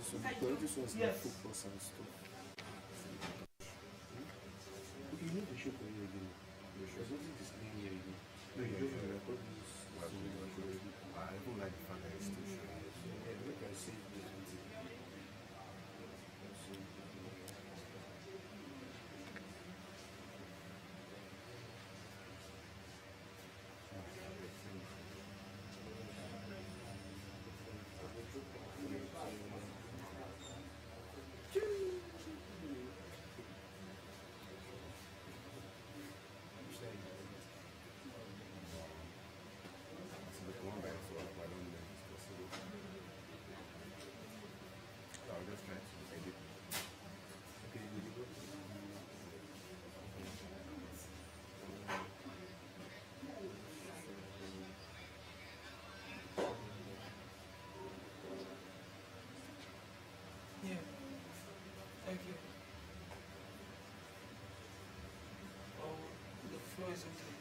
So because this one's like focus and stuff. Okay, you need to show for you again. There's nothing displaying here again. No, you just record this. I even like the fact that it's still showing. Yeah, look, I see this. Yeah. Thank you. Oh, the floor is okay.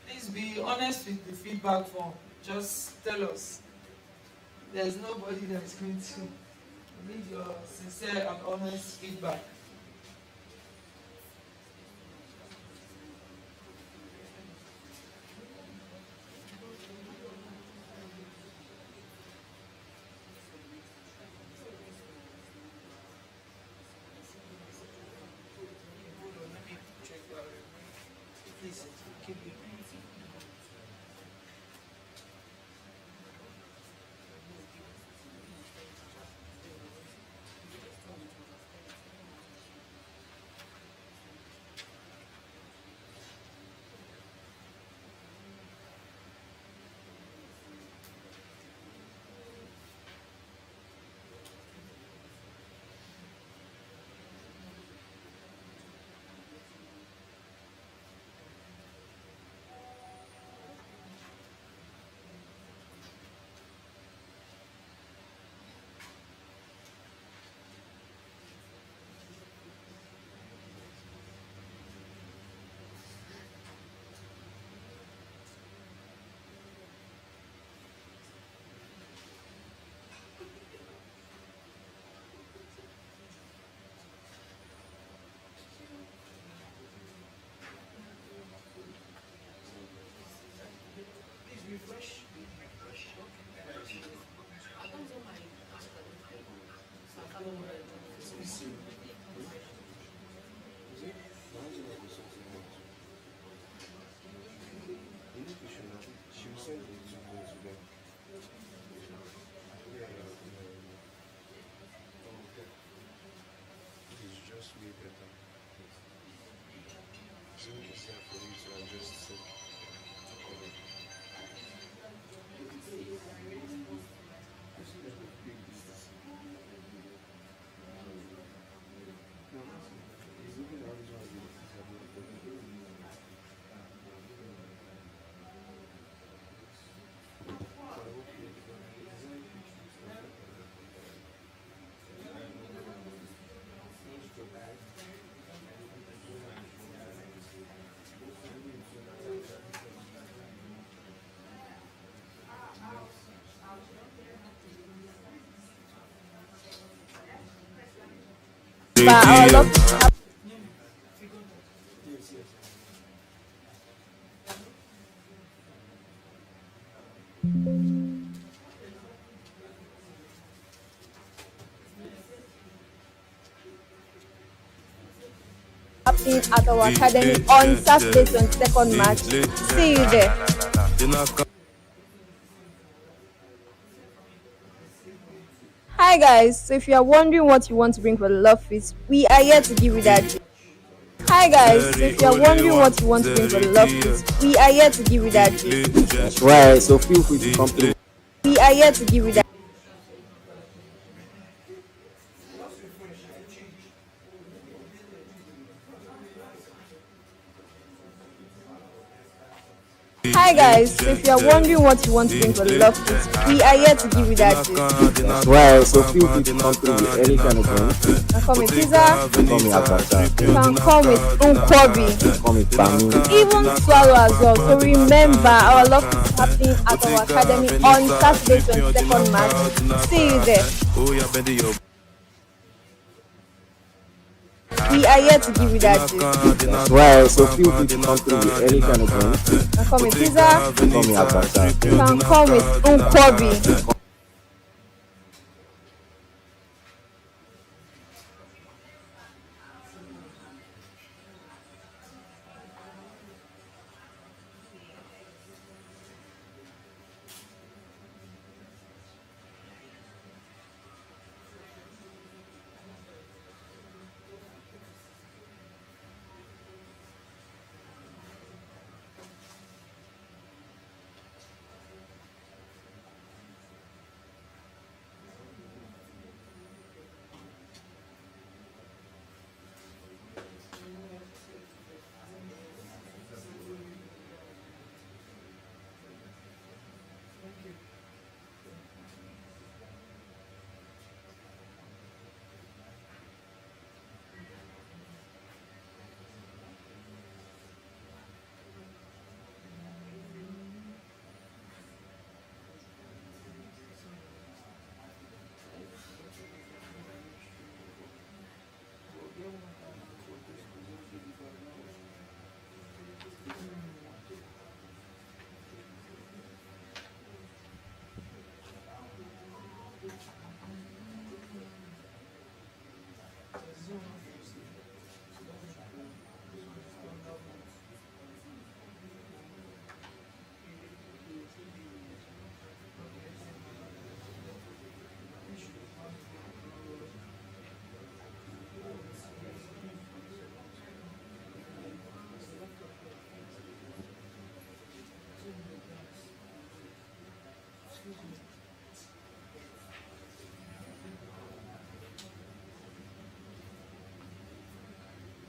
Please be honest with the feedback form. Just tell us. There's nobody that is going to need your sincere and honest feedback. Hold on, let me check that. Please keep it. Please refresh. You need to show that. She will send the two points to them. It's just way better. It's easier for you to adjust it. But all of Yes, yes. happening at our academy on Saturday, 22nd March. See you there. Hi guys, so if you are wondering what you want to bring for the love feast, we are here to give you that gist. Hi guys, so if you are wondering what you want to bring for the love feast, we are here to give you that gist. That's right. So feel free to come through. We are here to give you that. Hi guys, so if you are wondering what you want to bring for the love feast, we are here to give you that gist. That's right. So feel free to come through with any kind of thing. You can come with pizza, Call me Abacha. you can come with unkwobi, Call me Bami. even swallow as well. So remember, our love feast is happening at our academy on Saturday 22nd March. See you there. We are here to give you that gist. That's right. So feel free to come through with any kind of thing. You can come with pizza, Call me Abacha. you can come with unkwobi.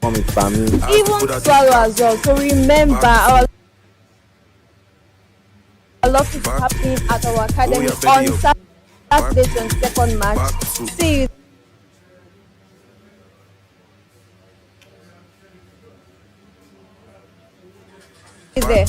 Call me Bami. Even swallow as well. So remember, our love feast is happening at our academy on Saturday 22nd March. See you there.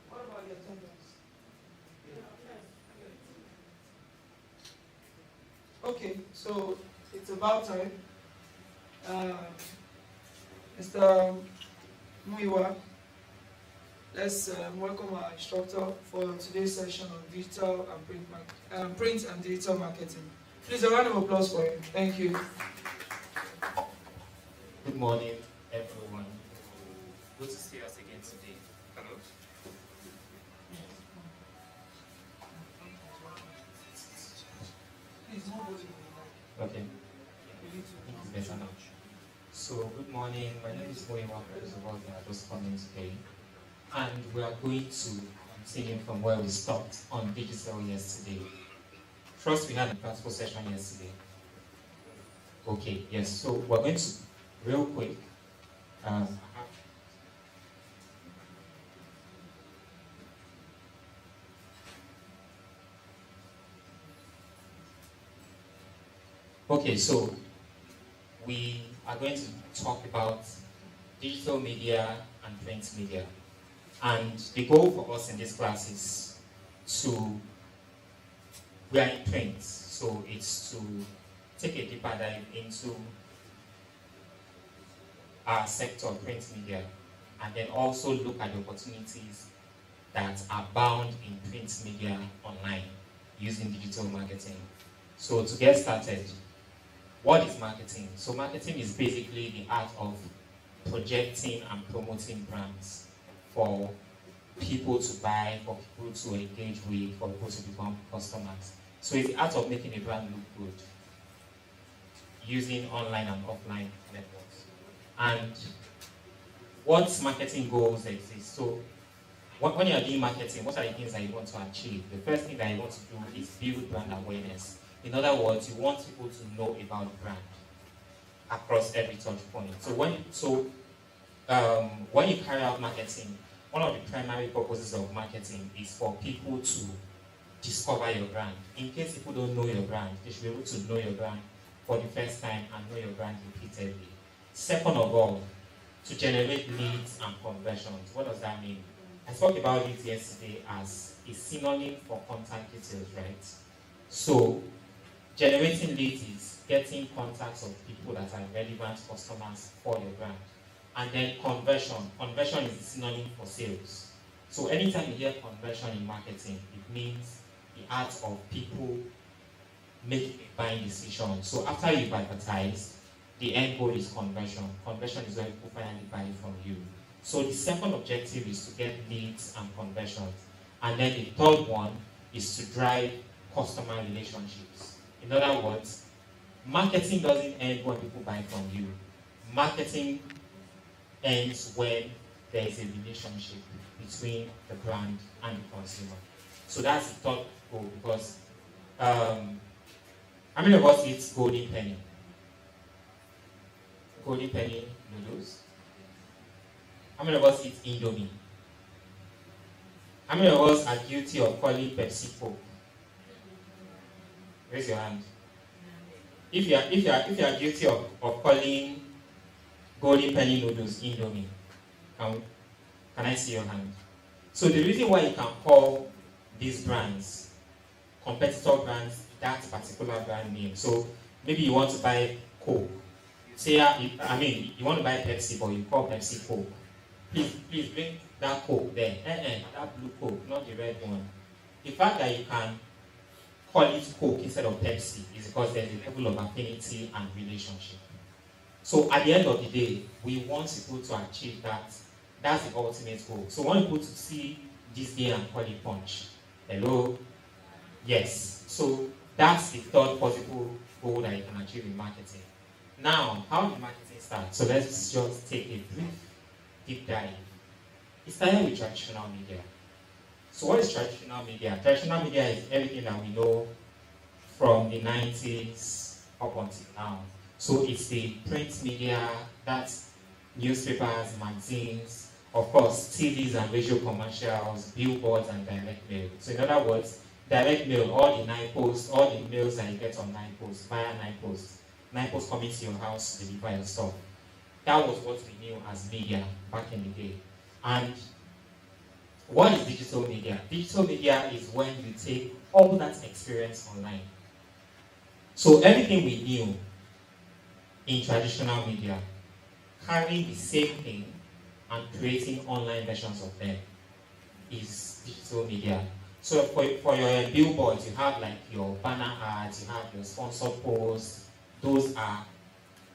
What about the attendance? Okay, so it's about time. Mr. Muiwa, let's welcome our instructor for today's session on digital and print and digital marketing. Please, a round of applause for him. Thank you. Good morning, everyone. Good to see us again today. Hello. Okay. It's better now. So, good morning. My name is Moewa. First of all, we are just coming today, and we are going to continue from where we stopped on digital yesterday. First, we had a practical session yesterday. Okay. Yes. So we're going to real quick. Okay, so we are going to talk about digital media and print media. And the goal for us in this class is we are in print, so it's to take a deeper dive into our sector of print media, and then also look at the opportunities that are bound in print media online using digital marketing. So to get started, what is marketing? So marketing is basically the art of projecting and promoting brands for people to buy, for people to engage with, for people to become customers. So it's the art of making a brand look good using online and offline networks. And what marketing goals exist? So when you are doing marketing, what are the things that you want to achieve? The first thing that you want to do is build brand awareness. In other words, you want people to know about the brand across every touch point. So when you carry out marketing, one of the primary purposes of marketing is for people to discover your brand. In case people don't know your brand, they should be able to know your brand for the first time and know your brand repeatedly. Second of all, to generate leads and conversions. What does that mean? I spoke about it yesterday as a synonym for contact details, right? So generating leads is getting contacts of people that are relevant customers for your brand. And then conversion. Conversion is a synonym for sales. So anytime you hear conversion in marketing, it means the art of people making a buying decision. So after you've advertised, the end goal is conversion. Conversion is when people finally buy from you. So the second objective is to get leads and conversions. And then the third one is to drive customer relationships. In other words, marketing doesn't end when people buy from you. Marketing ends when there is a relationship between the brand and the consumer. So that's the third goal, because how many of us eat Golden Penny? Golden Penny noodles? How many of us eat Indomie? How many of us are guilty of calling Pepsi Coke? Raise your hand. If you are guilty of calling Golden Penny noodles Indomie, can I see your hand? So the reason why you can call these brands, competitor brands, that particular brand name. So maybe you want to buy Coke. Say, you want to buy Pepsi, but you call Pepsi Coke. Please bring that Coke there. That blue Coke, not the red one. The fact that you can call it Coke instead of Pepsi is because there's a level of affinity and relationship. So at the end of the day, we want people to achieve that. That's the ultimate goal. So we want people to see this day and call it punch. Hello? Yes. So that's the third possible goal that you can achieve in marketing. Now, how did marketing start? So let's just take a brief deep dive. It started with traditional media. So what is traditional media? Traditional media is everything that we know from the 90s up until now. So it's the print media, that's newspapers, magazines, of course, TVs and radio commercials, billboards, and direct mail. So in other words, direct mail, all the 9 posts, all the mails that you get on 9 posts, via 9 posts. 9 posts coming to your house to deliver your stuff. That was what we knew as media back in the day. And what is digital media? Digital media is when you take all that experience online. So everything we knew in traditional media, carrying the same thing and creating online versions of them is digital media. So for your billboards, you have like your banner ads, you have your sponsored posts. Those are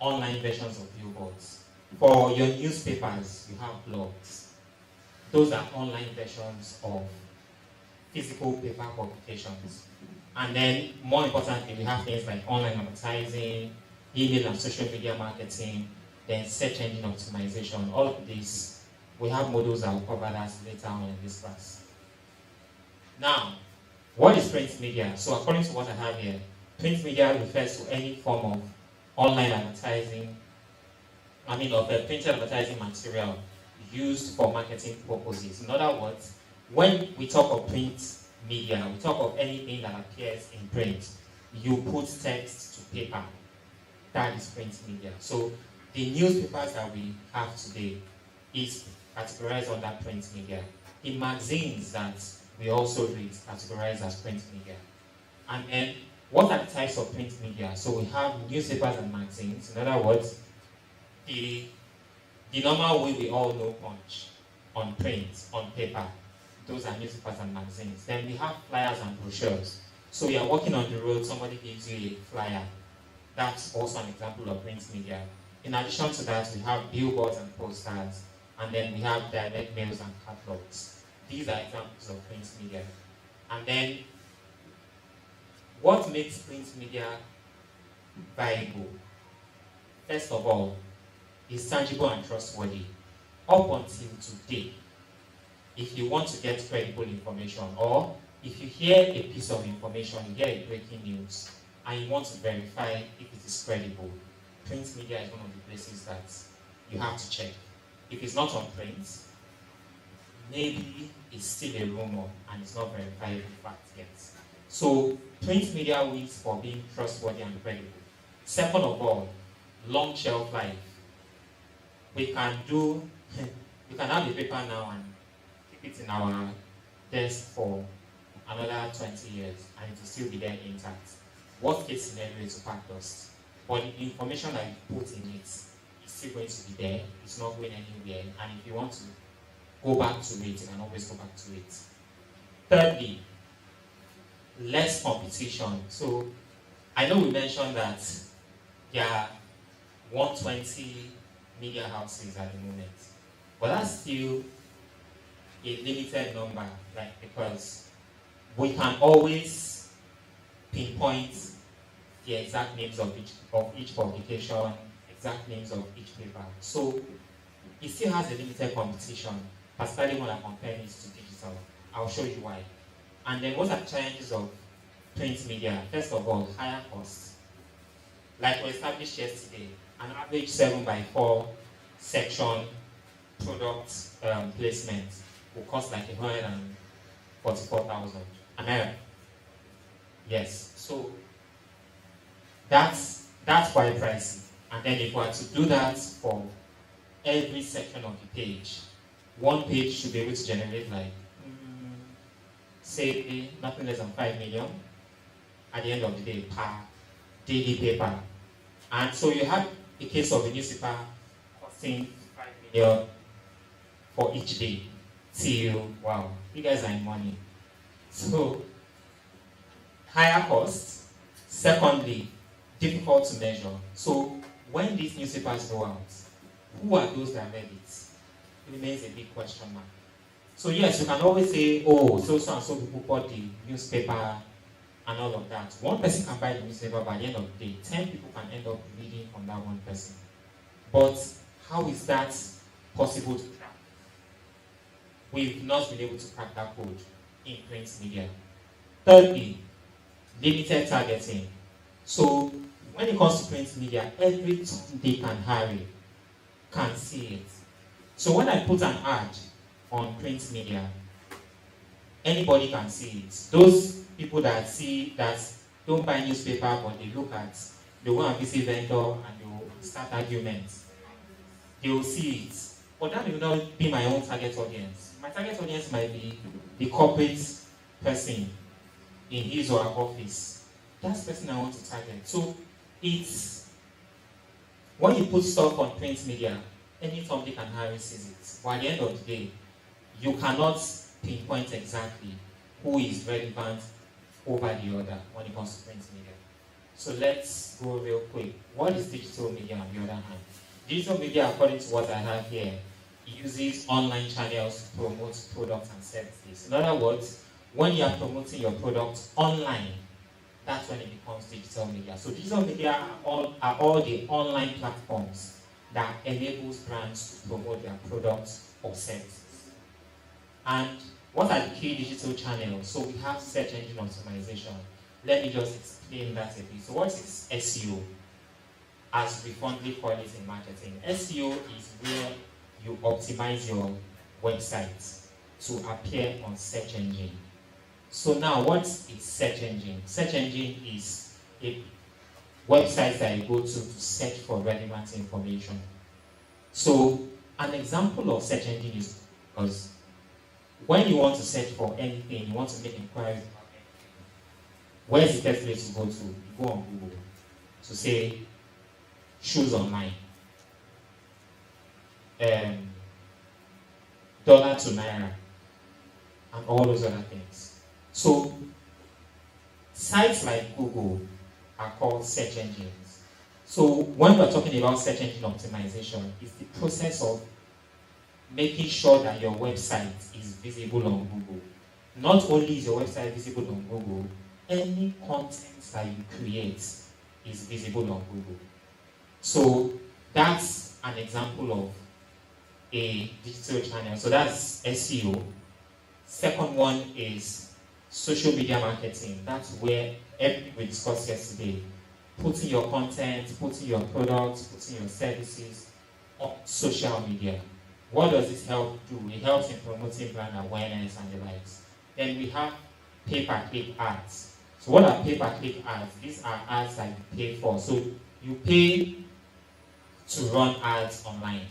online versions of billboards. For your newspapers, you have blogs. Those are online versions of physical paper publications. And then, more importantly, we have things like online advertising, email and social media marketing, then search engine optimization. All of these, we have modules that will cover that later on in this class. Now, what is print media? So according to what I have here, print media refers to any form of online advertising, of a printed advertising material used for marketing purposes. In other words, when we talk of print media, we talk of anything that appears in print. You put text to paper. That is print media. So the newspapers that we have today is categorized under print media. The magazines that we also read categorized as print media. And then, what are the types of print media? So we have newspapers and magazines. In other words, the normal way we all know Punch on print, on paper. Those are newspapers and magazines. Then we have flyers and brochures. So you are walking on the road, somebody gives you a flyer. That's also an example of print media. In addition to that, we have billboards and posters, and then we have direct mails and catalogs. These are examples of print media. And then, what makes print media viable? First of all, is tangible and trustworthy. Up until today, if you want to get credible information, or if you hear a piece of information, you hear a breaking news, and you want to verify if it is credible, print media is one of the places that you have to check. If it's not on print, maybe it's still a rumor and it's not verifiable fact yet. So print media wins for being trustworthy and credible. Second of all, long shelf life. We can have a paper now and keep it in our desk for another 20 years and it will still be there intact. Worst case scenario is to pack dust. But the information that you put in it is still going to be there, it's not going anywhere, and if you want to go back to it, you can always go back to it. Thirdly, less competition. So I know we mentioned that there are 120 media houses at the moment, but that's still a limited number, because we can always pinpoint the exact names of each publication, exact names of each paper. So it still has a limited competition, particularly when I compare it to digital. I'll show you why. And then what are the challenges of print media? First of all, higher costs. Like we established yesterday, an average 7x4 section product placement will cost like 144,000. Am I right? Yes. So that's quite pricey. And then if we are to do that for every section of the page, one page should be able to generate like, say, nothing less than 5 million at the end of the day per daily paper. And so you have a case of a newspaper costing 5 million for each day till, wow, you guys are in money. So, higher costs. Secondly, difficult to measure. So, when these newspapers go out, who are those that read it? It remains a big question mark. So yes, you can always say, oh, so and so people bought the newspaper and all of that. One person can buy the newspaper, by the end of the day, 10 people can end up reading from that one person. But how is that possible to crack? We've not been able to crack that code in print media. Thirdly, limited targeting. So when it comes to print media, every Dick and Harry can see it. So when I put an ad on print media, anybody can see it. Those people that don't buy newspaper, but they go and visit vendor and they will start arguments. They will see it. but that may not be my own target audience. My target audience might be the corporate person in his or her office. That's the person I want to target. So it's when you put stuff on print media, any Tom, Dick, and Harry sees it. But at the end of the day, you cannot pinpoint exactly who is relevant over the other when it comes to print media. So let's go real quick. What is digital media on the other hand? Digital media, according to what I have here, uses online channels to promote products and services. In other words, when you are promoting your product online, that's when it becomes digital media. So digital media are all the online platforms that enables brands to promote their products or services. And what are the key digital channels? So we have search engine optimization. Let me just explain that a bit. So what is SEO? As we fondly call it in marketing. SEO is where you optimize your website to appear on search engine. So now, what is search engine? Search engine is a website that you go to search for relevant information. So an example of search engine is because when you want to search for anything, you want to make inquiries about anything, where's the best place to go to? You go on Google to say shoes online, dollar to naira, and all those other things. So sites like Google are called search engines. So when we're talking about search engine optimization, it's the process of making sure that your website is visible on Google. Not only is your website visible on Google, any content that you create is visible on Google. So that's an example of a digital channel. So that's SEO. Second one is social media marketing. That's where everything we discussed yesterday, putting your content, putting your products, putting your services on social media. What does this help do? It helps in promoting brand awareness and the likes. Then we have pay-per-click ads. So what are pay-per-click ads? These are ads that you pay for. So you pay to run ads online.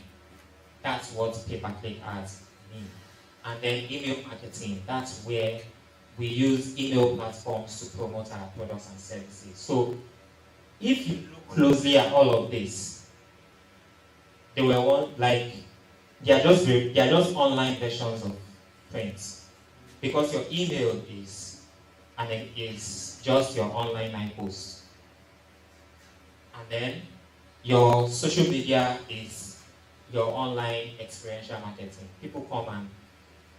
That's what pay-per-click ads mean. And then email marketing. That's where we use email platforms to promote our products and services. So if you look closely at all of this, they are just online versions of print, because your email is just your online post, and then your social media is your online experiential marketing. People come and,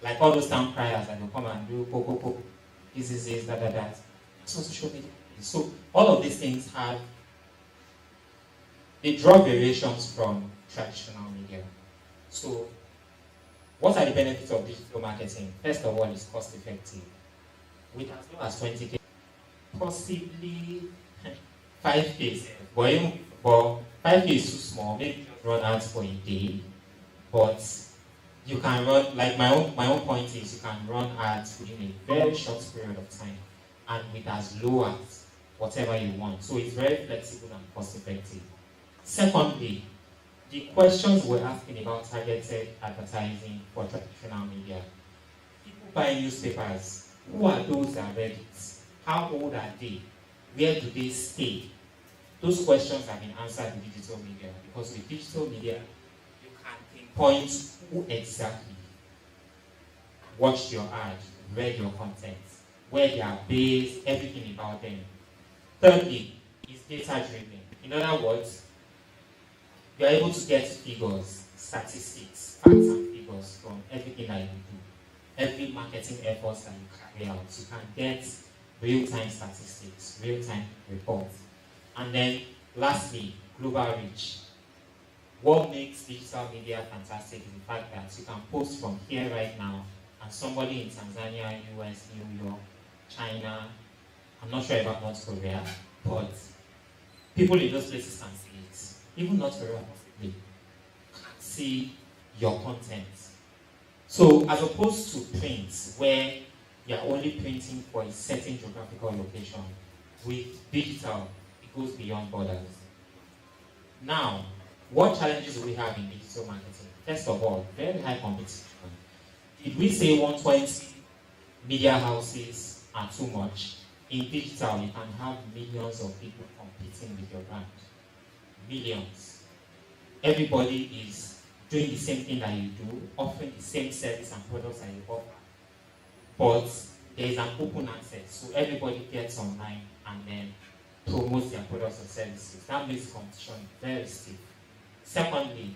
like all those town criers, and they come and do this, that. That's what social media is. So all of these things they draw variations from traditional media. So what are the benefits of digital marketing? First of all, it's cost effective. With as low as 20K, possibly 5K. But 5K is too small. Maybe just run ads for a day. But you can run, like my own point is, you can run ads within a very short period of time and with as low as whatever you want. So it's very flexible and cost effective. Secondly, the questions we're asking about targeted advertising for traditional media. People buy newspapers. Who are those that read it? How old are they? Where do they stay? Those questions have been answered in digital media, because with digital media, you can pinpoint who exactly watched your ad, read your content, where they are based, everything about them. Thirdly, is data driven. In other words, you are able to get figures, statistics, facts and figures from everything that you do. Every marketing effort that you carry out, you can get real-time statistics, real-time reports. And then lastly, global reach. What makes digital media fantastic is the fact that you can post from here right now, and somebody in Tanzania, US, New York, China, I'm not sure about North Korea, but people in those places can see it. Even North Korea possibly can see your content. So as opposed to print, where you're only printing for a certain geographical location, with digital, it goes beyond borders. Now, what challenges do we have in digital marketing? First of all, very high competition. Did we say 120 media houses are too much? In digital, you can have millions of people competing with your brand. Millions. Everybody is doing the same thing that you do, offering the same service and products that you offer. But there is an open access, so everybody gets online and then promotes their products or services. That makes competition very stiff. Secondly,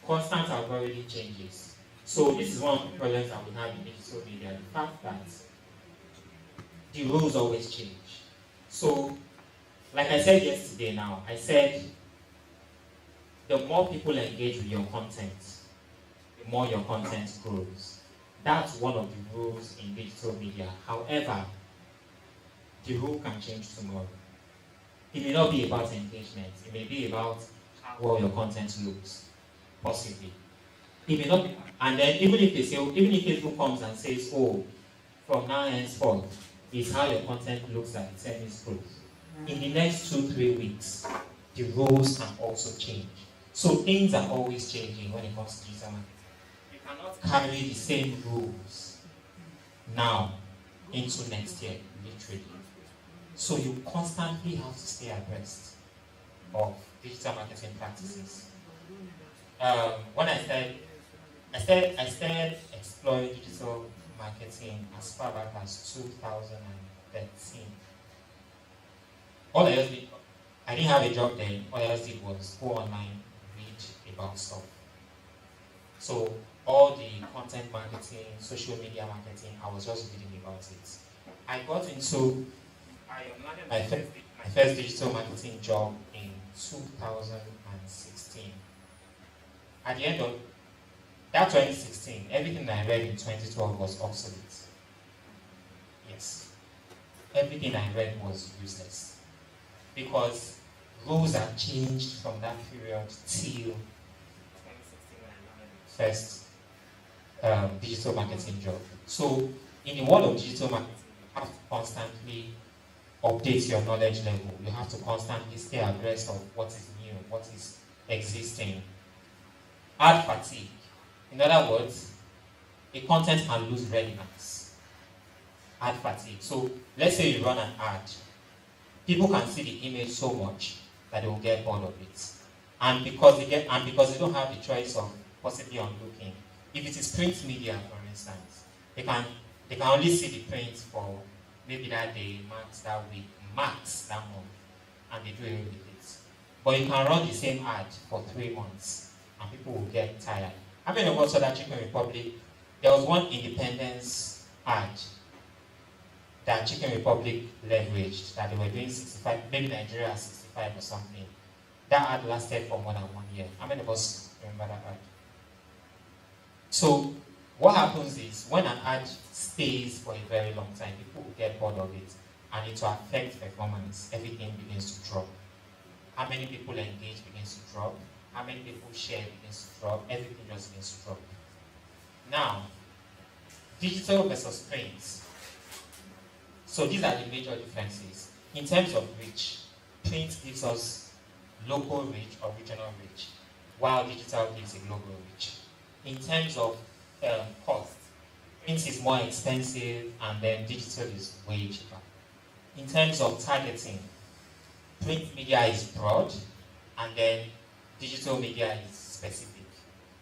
constant algorithm changes. So this is one of the problems that we have in digital media, the fact that the rules always change. So, like I said yesterday now, I said the more people engage with your content, the more your content grows. That's one of the rules in digital media. However, the rule can change tomorrow. It may not be about engagement. It may be about how well your content looks, possibly. It may not be, and then even if Facebook comes and says, oh, from now henceforth, is how your content looks at the 10 minutes growth. In the next 2-3 weeks, the rules can also change. So things are always changing when it comes to digital marketing. You cannot carry the same rules now into next year, literally. So you constantly have to stay abreast of digital marketing practices. When I started exploring digital marketing as far back as 2013. All I just did, I didn't have a job then. All I just did was go online, read about stuff. So all the content marketing, social media marketing, I was just reading about it. I landed my first digital marketing job in 2016. At the end of that 2016, everything I read in 2012 was obsolete. Yes. Everything I read was useless. Because rules have changed from that period till 2016 when I landed my first digital marketing job. So, in the world of digital marketing, you have to constantly update your knowledge level. You have to constantly stay abreast of what is new, what is existing. Ad fatigue. In other words, a content can lose relevance. Ad fatigue. So let's say you run an ad. People can see the image so much that they will get bored of it. And because they don't have the choice of possibly unlooking. If it is print media, for instance, they can only see the print for maybe that day, max that week, max that month, and they do away with it. But you can run the same ad for 3 months, and people will get tired. I mean, also that Chicken Republic, there was one independence ad that Chicken Republic leveraged, that they were doing 65, maybe Nigeria 65 or something. That ad lasted for more than 1 year. How many of us remember that ad? So, what happens is, when an ad stays for a very long time, people will get bored of it, and it will affect performance. Everything begins to drop. How many people engage begins to drop. How many people share begins to drop. Everything just begins to drop. Now, digital versus print. So these are the major differences. In terms of reach, print gives us local reach or regional reach, while digital gives a global reach. In terms of cost, print is more expensive and then digital is way cheaper. In terms of targeting, print media is broad and then digital media is specific.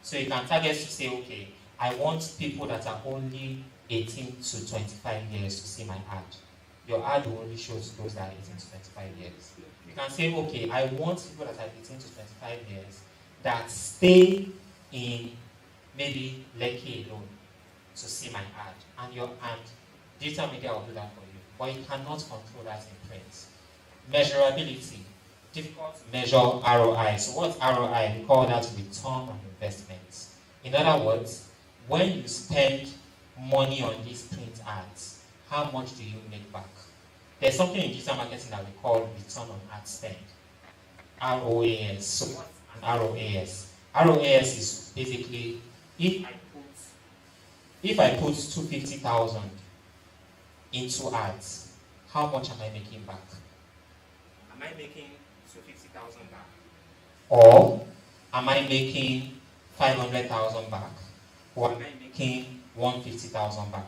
So you can target to say, okay, I want people that are only 18 to 25 years to see my ad. Your ad will only show to those that are 18 to 25 years. You can say, okay, I want people that are 18 to 25 years that stay in maybe Lekki alone to see my ad. And digital media will do that for you. But you cannot control that in print. Measurability. Difficult to measure ROI. So what's ROI? We call that return on investment. In other words, when you spend money on these print ads, how much do you make back? There's something in digital marketing that we call return on ad spend. ROAS. So what's an ROAS? ROAS is basically if I put 250,000 into ads, how much am I making back? Am I making 250,000 back? Or am I making 500,000 back, or am I making 150,000 back?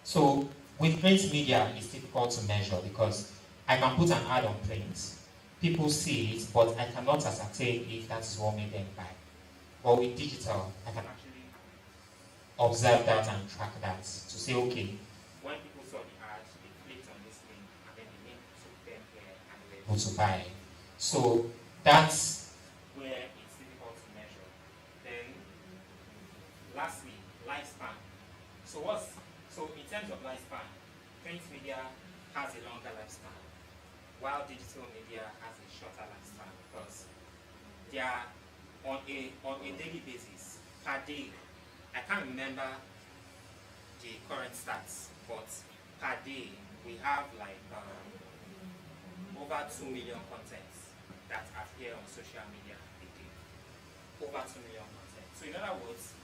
So with print media, it's difficult to measure because I can put an ad on print, people see it, but I cannot ascertain if that is what made them buy. But with digital, I can actually observe that and track that to say, okay, when people saw the ad, they clicked on this link, and then the link took them here, and they were able to buy. So that's where it's difficult to measure. Then, lastly, lifespan. So in terms of lifespan, print media has a longer lifespan, while digital media has a shorter lifespan because they are on a daily basis, per day. I can't remember the current stats, but per day we have like over 2 million contents that appear on social media a day. Over 2 million contents. So in other words,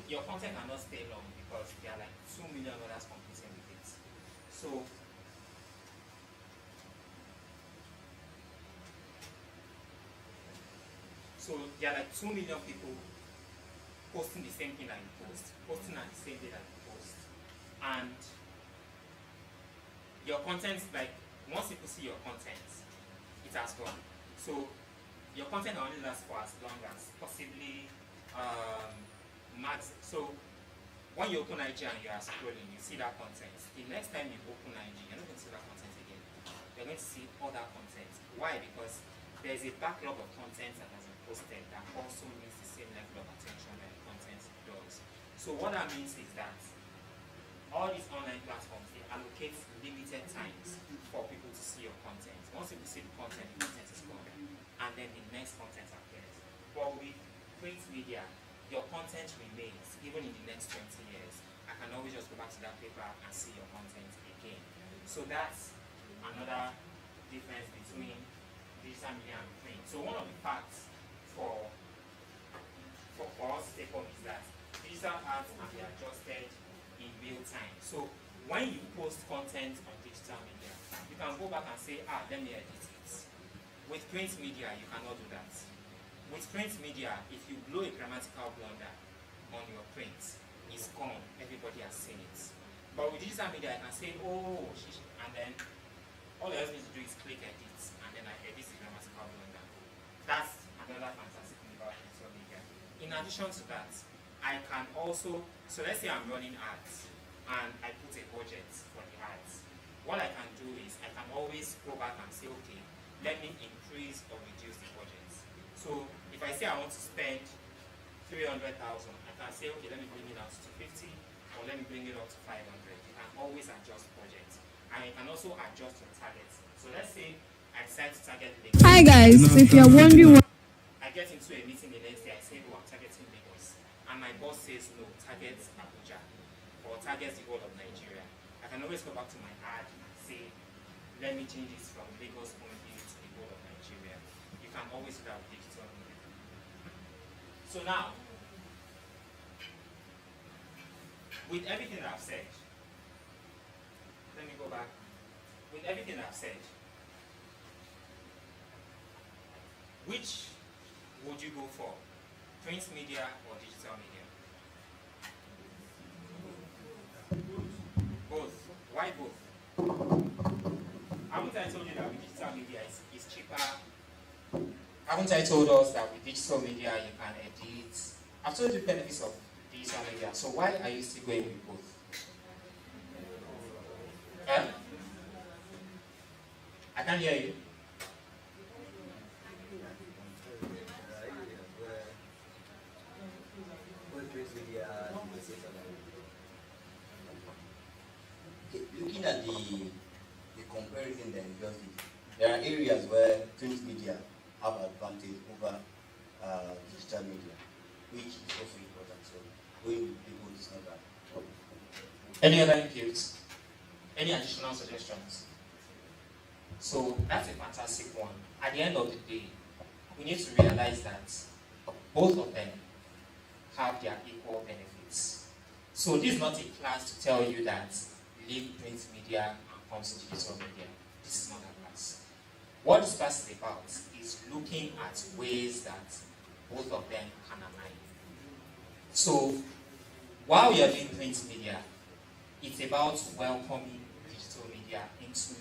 your content cannot stay long because there are like 2 million others competing with it. So there are like 2 million people posting the same thing that you post, posting at the same day that you post. And your content, like, once people see your content, it has gone. So your content only lasts for as long as possibly max. So when you open IG and you are scrolling, you see that content. The next time you open IG, you're not going to see that content again. You're going to see other content. Why? Because there's a backlog of content that has been posted that also needs the same level of attention that the content does. So what that means is that all these online platforms, they allocate limited times for people to see your content. Once people see the content is gone, and then the next content appears. But with print media, your content remains even in the next 20 years. I can always just go back to that paper and see your content again. So that's another difference between digital media and print. So one of the facts for us to take home is that digital ads can be adjusted in real time. So when you post content on digital media, you can go back and say, let me edit it. With print media, you cannot do that. With print media, if you blow a grammatical blunder on your print, it's gone. Everybody has seen it. But with digital media, I can say, and then all I need to do is click edit, and then I edit the grammatical blunder. That's another fantastic thing about digital media. In addition to that, I can also, so let's say I'm running ads, and I put a budget for the ads. What I can do is, I can always go back and say, okay, let me increase or reduce the budget. So if I say I want to spend 300,000, I can say, okay, let me bring it down to 250, or let me bring it up to 500. You can always adjust budget. And you can also adjust your targets. So let's say I decide to target Lagos. Hi guys, so if you're wondering what I get into a meeting the next day, I say, I'm targeting Lagos. And my boss says, no, target Abuja, or target the whole of Nigeria. I can always go back to my ad and say, let me change this from Lagos only to the whole of Nigeria. You can always do that with digital media. So now, with everything that I've said, let me go back. With everything I've said, which would you go for? Print media or digital media? Both. Why both? Haven't I told you that with digital media is cheaper? Haven't I told us that with digital media you can edit? I've told you the benefits of digital media, so why are you still going with both? I can't hear you. Looking at the comparison that you just did, there are areas where print media have advantage over digital media, which is also important. So going with people is not that. Any other inputs? Any additional suggestions? So that's a fantastic one. At the end of the day, we need to realize that both of them have their equal benefits. So this is not a class to tell you that leave print media and come to digital media. This is not a class. What this class is about is looking at ways that both of them can align. So while you're doing print media, it's about welcoming digital media into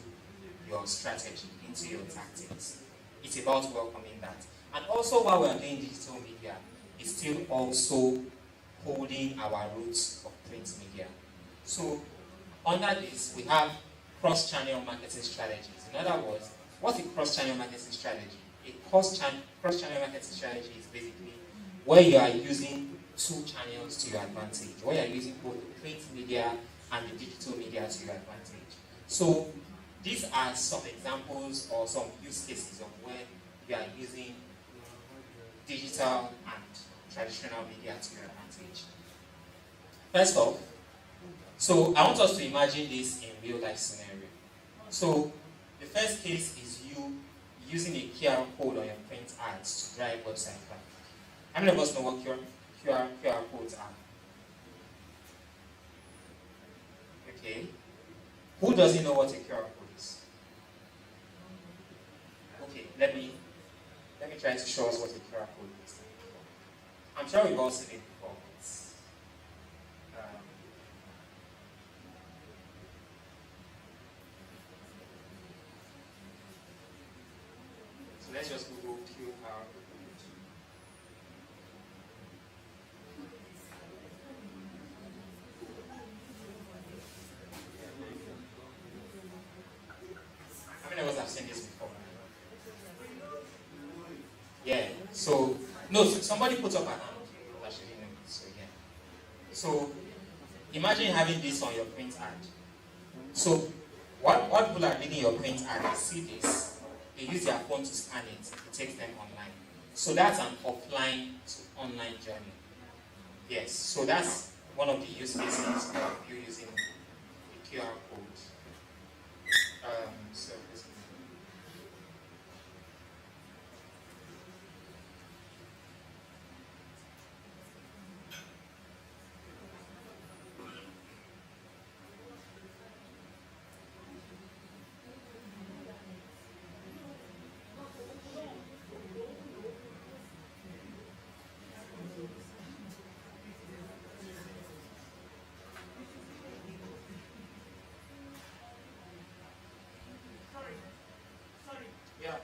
your strategy, into your tactics. It's about welcoming that. And also while we're doing digital media, it's still also holding our roots of print media. So under this, we have cross-channel marketing strategies. In other words, what's a cross-channel marketing strategy? A cross-channel marketing strategy is basically where you are using two channels to your advantage, where you are using both the print media and the digital media to your advantage. So these are some examples or some use cases of where you are using digital and traditional media to your advantage. First off, so I want us to imagine this in real life scenario. So the first case is you using a QR code on your print ads to drive website traffic. How many of us know what QR codes are? Okay. Who doesn't know what a QR code is? Okay, let me try to show us what a QR code is. I'm sure we've all seen it before. So let's just Google QR code. How many of us have seen this before? Yeah. So no, somebody put up an hand. Actually, no. So yeah. So imagine having this on your print ad. So what people are reading your print ad, they see this, they use their phone to scan it, it takes them online. So that's an offline to online journey. Yes. So that's one of the use cases of you using the QR code. So yeah.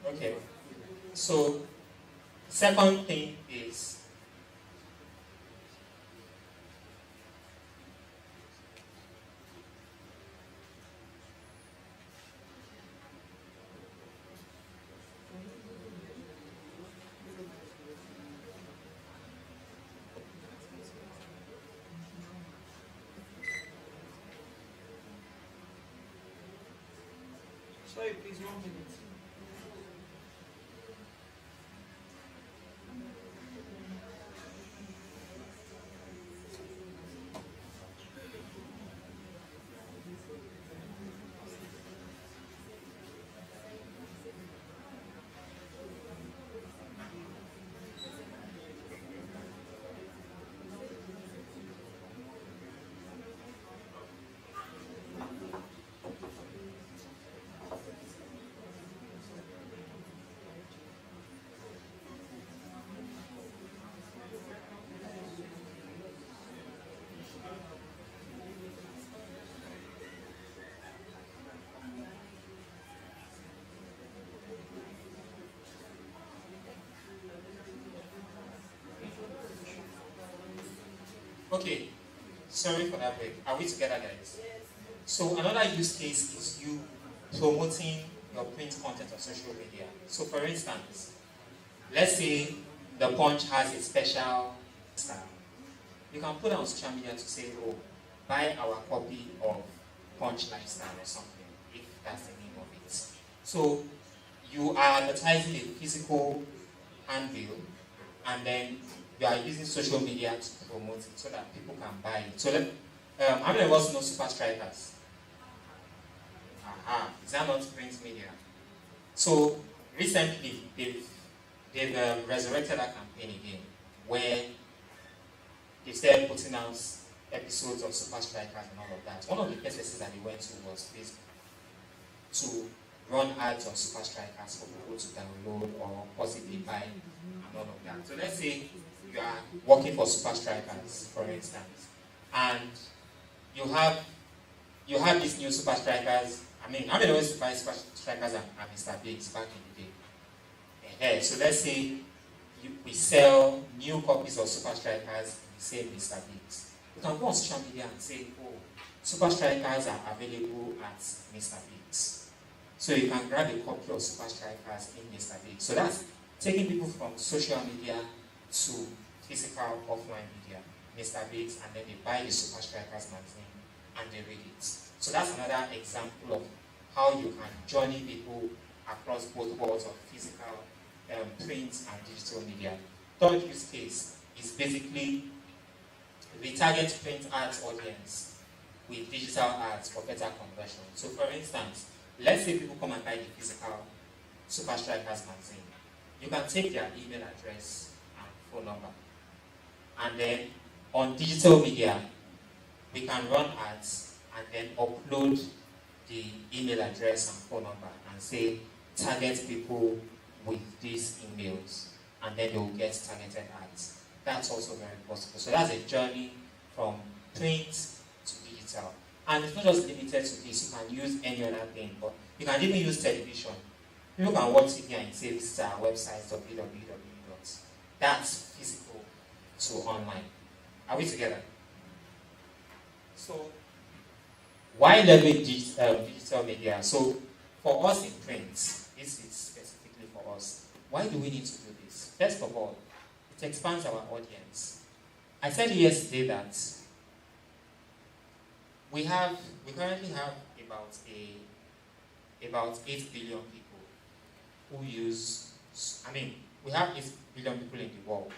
Okay. So second thing is Sorry, please, 1 minute. okay. Sorry for that break. Are we together, guys? Yes. So another use case is you promoting your print content on social media. So for instance, let's say the Punch has a special style. You can put it on social media to say, oh, buy our copy of Punch Lifestyle or something, if that's the name of it. So you are advertising a physical handbill, and then you are using social media to promote it so that people can buy it. So how many of us know Super Strikers? Is that not print media? So recently they've they've resurrected that campaign again, where they started putting out episodes of Super Strikers and all of that. One of the places that they went to was Facebook to run ads on Super Strikers for people to download or possibly buy and all of that. So let's say you are working for Super Strikers, for instance, and you have these new Super Strikers. I mean, how many of us buy Super Strikers and Mr. Biggs back in the day? So let's say we sell new copies of Super Strikers, we say Mr. Biggs. You can go on social media and say, oh, Super Strikers are available at Mr. Biggs. So you can grab a copy of Super Strikers in Mr. Biggs. So that's taking people from social media to physical offline media, Mr. Biggs, and then they buy the Super Strikers magazine and they read it. So that's another example of how you can journey people across both worlds of physical, print and digital media. Third use case is basically retarget print ads audience with digital ads for better conversion. So for instance, let's say people come and buy the physical Super Strikers magazine. You can take their email address and phone number. And then on digital media, we can run ads and then upload the email address and phone number and say, target people with these emails, and then they will get targeted ads. That's also very possible. So that's a journey from print to digital. And it's not just limited to this, you can use any other thing, but you can even use television. People can watch TV and say, this is our website, www. That's physical to online. Are we together? So, why leverage digital media? So, for us in print, this is specifically for us. Why do we need to do this? First of all, it expands our audience. I said yesterday that we currently have about 8 billion people who use, we have 8 billion people in the world.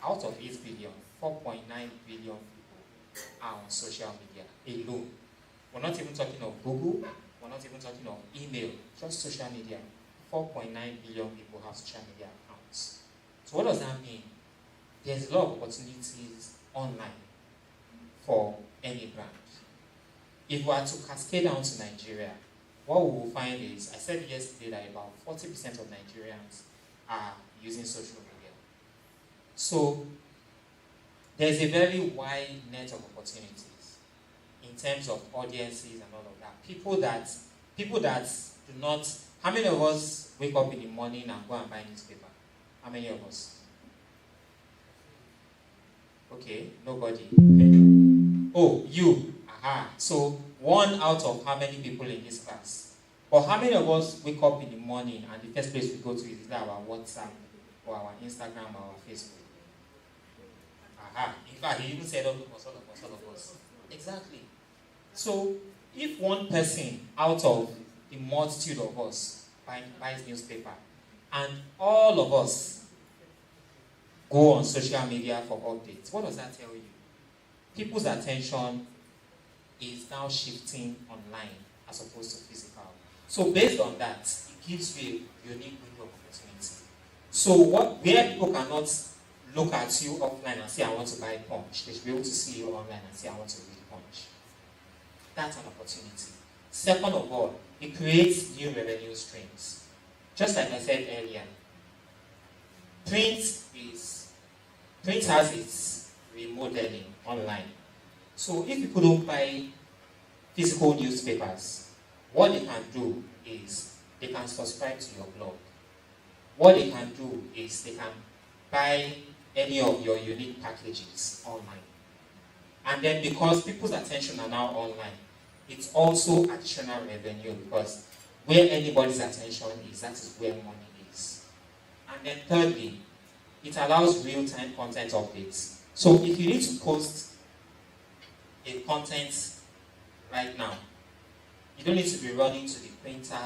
Out of 8 billion, 4.9 billion people are on social media alone. We're not even talking of Google, we're not even talking of email, just social media. 4.9 billion people have social media accounts. So what does that mean? There's a lot of opportunities online for any brand. If we are to cascade down to Nigeria, what we will find is, I said yesterday that about 40% of Nigerians are using social media. So there's a very wide net of opportunities in terms of audiences and all of that. People that do not, how many of us wake up in the morning and go and buy newspaper? How many of us? Okay, nobody. Oh, you. Aha. So 1 out of how many people in this class? But how many of us wake up in the morning and the first place we go to is either our WhatsApp or our Instagram or our Facebook? Aha. In fact, he even said all of us. Exactly. So if one person out of the multitude of us buys newspaper and all of us go on social media for updates, what does that tell you? People's attention is now shifting online as opposed to physical. So based on that, it gives you a unique window of opportunity. So where people cannot look at you offline and say, I want to buy Punch, they should be able to see you online and say, I want to read Punch. That's an opportunity. Second of all, it creates new revenue streams. Just like I said earlier, print has its remodeling online. So if people don't buy physical newspapers, what they can do is they can subscribe to your blog. What they can do is they can buy any of your unique packages online. And then because people's attention are now online, it's also additional revenue because where anybody's attention is, that is where money is. And then thirdly, it allows real-time content updates. So if you need to post a content right now, you don't need to be running to the printer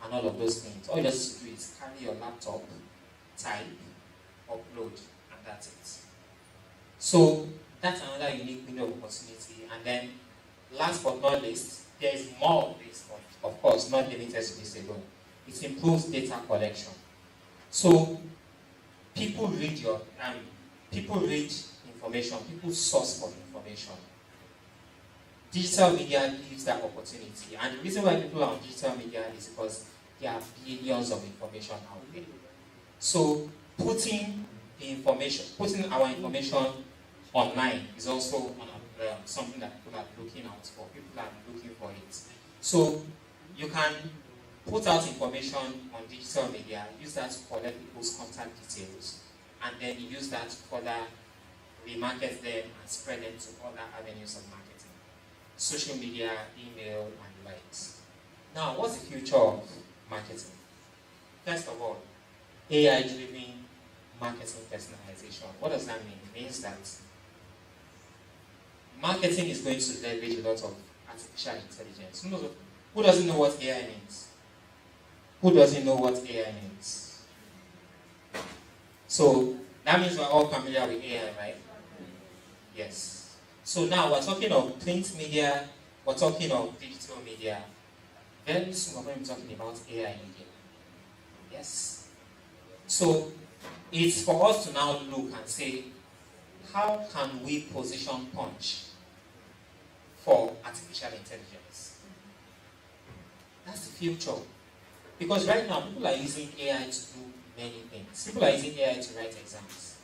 and all of those things. All you just do is carry your laptop, type, upload, and that's it. So that's another unique window of opportunity. And then last but not least, there is more of this, but of course not limited to this alone. It improves data collection. So people read people read information, people source for information. Digital media gives that opportunity, and the reason why people are on digital media is because there are billions of information out there. So putting our information online is also something that people are looking out for. People are looking for it. So you can put out information on digital media, use that to collect people's contact details, and then use that to further remarket them and spread them to other avenues of marketing. Social media, email, and the likes. Now, what's the future of marketing? First of all, AI-driven marketing personalization. What does that mean? It means that marketing is going to leverage a lot of artificial intelligence. Who doesn't know what AI means? Who doesn't know what AI means? So that means we're all familiar with AI, right? Yes. So now we're talking of print media, we're talking of digital media. Very soon we're going to be talking about AI media. Yes. So it's for us to now look and say, how can we position Punch for artificial intelligence? That's the future. Because right now, people are using AI to do many things. People are using AI to write exams.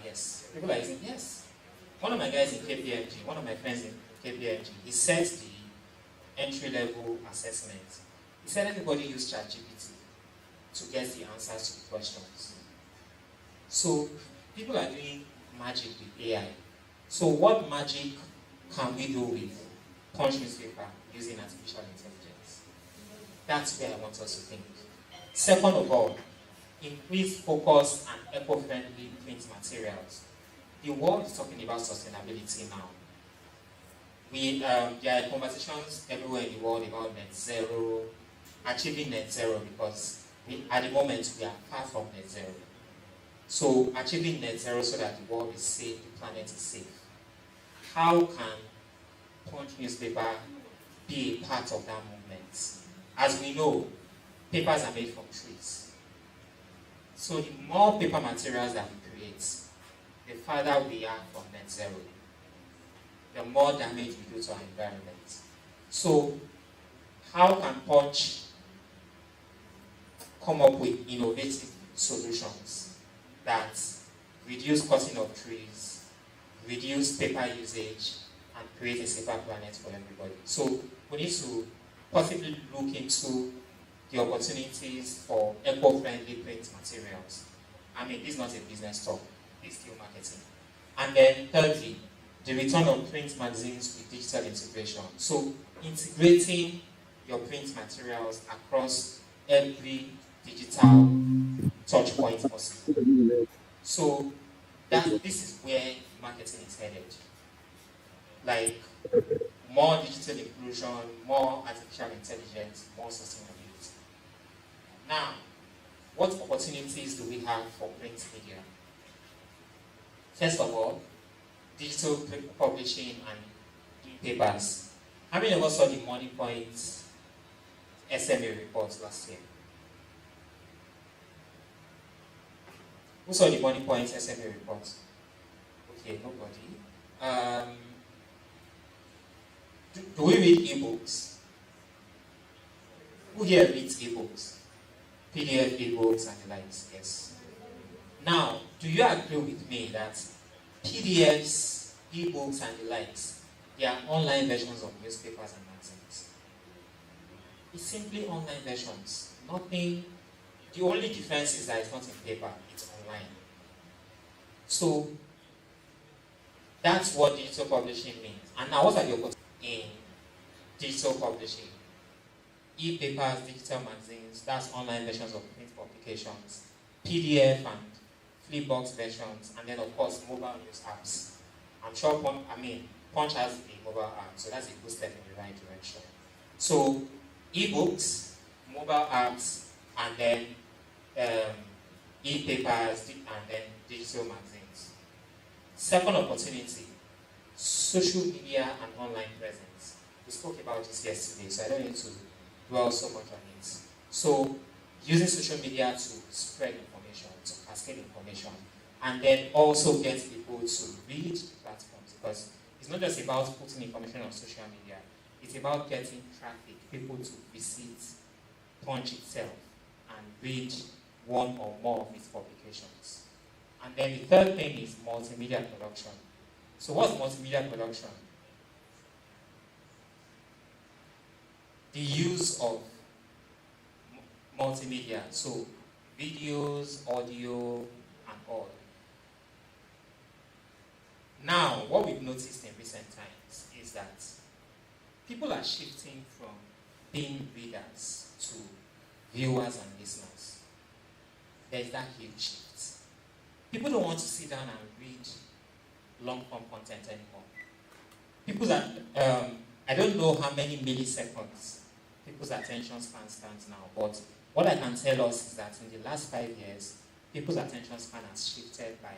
Yes. People are using, yes. One of my guys in KPMG, one of my friends in KPMG, he set the entry-level assessment. He said everybody use ChatGPT to get the answers to the questions. So people are doing magic with AI. So what magic can we do with Punch newspaper using artificial intelligence? That's where I want us to think. Second of all, increase focus and eco-friendly print materials. The world is talking about sustainability now. There are conversations everywhere in the world about net zero, achieving net zero, because at the moment we are far from net zero. So achieving net zero so that the world is safe, the planet is safe. How can Punch newspaper be a part of that movement? As we know, papers are made from trees. So the more paper materials that we create, the farther we are from net zero, the more damage we do to our environment. So how can Punch come up with innovative solutions that reduce cutting of trees, reduce paper usage, and create a safer planet for everybody? So we need to possibly look into the opportunities for eco-friendly print materials. I mean, this is not a business talk, it's still marketing. And then thirdly, the return of print magazines with digital integration. So integrating your print materials across every digital touch point possible. So this is where marketing is headed. Like more digital inclusion, more artificial intelligence, more sustainability. Now, what opportunities do we have for print media? First of all, digital publishing and papers. How many of us saw the Money Point SMA report last year? Who saw the Money Point SMA report? Okay, nobody. Do we read ebooks? Who here reads ebooks? PDF ebooks and the likes, yes. Now, do you agree with me that PDFs, ebooks and the likes, they are online versions of newspapers and magazines? It's simply online versions. Nothing, the only difference is that it's not in paper, it's online. So, that's what digital publishing means. And now, what are the opportunities in digital publishing? E-papers, digital magazines, that's online versions of print publications, PDF and Flipbox versions, and then of course mobile news apps. I'm sure Punch has a mobile app, so that's a good step in the right direction. So e-books, mobile apps, and then e-papers, and then digital magazines. Second opportunity, social media and online presence. We spoke about this yesterday, so I don't need to dwell so much on it. So, using social media to spread information, to cascade information, and then also get people to read the platforms, because it's not just about putting information on social media, it's about getting traffic, people to visit Punch itself and read one or more of its publications. And then the third thing is multimedia production. So what's multimedia production? The use of multimedia, so videos, audio, and all. Now, what we've noticed in recent times is that people are shifting from being readers to viewers and listeners. There's that huge shift. People don't want to sit down and read long-form content anymore. People that, I don't know how many milliseconds people's attention span stands now, but what I can tell us is that in the last 5 years, people's attention span has shifted by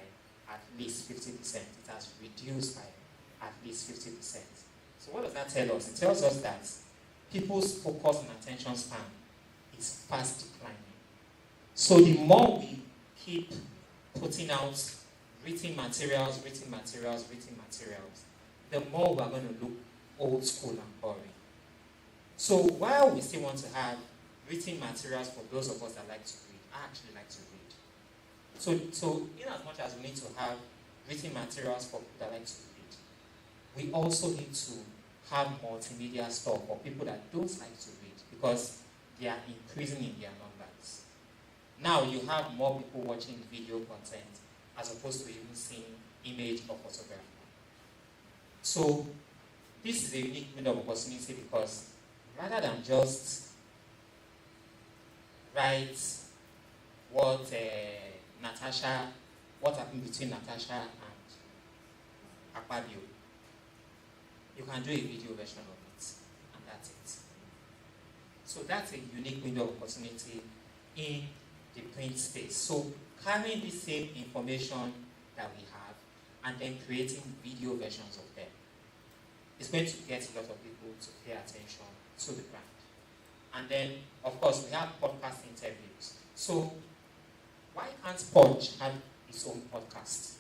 at least 50%. It has reduced by at least 50%. So what does that tell us? It tells us that people's focus and attention span is fast declining. So the more we keep putting out written materials, the more we're going to look old school and boring. So while we still want to have written materials for those of us that like to read, I actually like to read. So in as much as we need to have written materials for people that like to read, we also need to have multimedia stuff for people that don't like to read, because they are increasing in their numbers. Now you have more people watching video content as opposed to even seeing image or photography. So this is a unique window of opportunity, because rather than just write what happened between Natasha and Akpabio, you can do a video version of it, and that's it. So that's a unique window of opportunity in the print space. So carrying the same information that we have and then creating video versions of them is going to get a lot of people to pay attention to the brand. And then, of course, we have podcast interviews. So why can't Punch have its own podcast?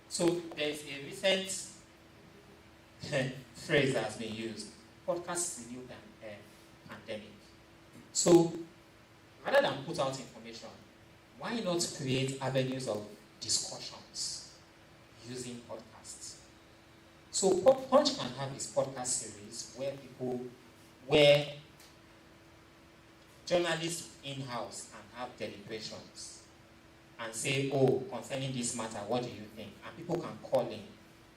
So there's a recent phrase that has been used: podcast is the new pandemic. So rather than put out information, why not create avenues of discussions using podcasts? So Punch can have its podcast series where journalists in-house can have deliberations and say, oh, concerning this matter, what do you think? And people can call in.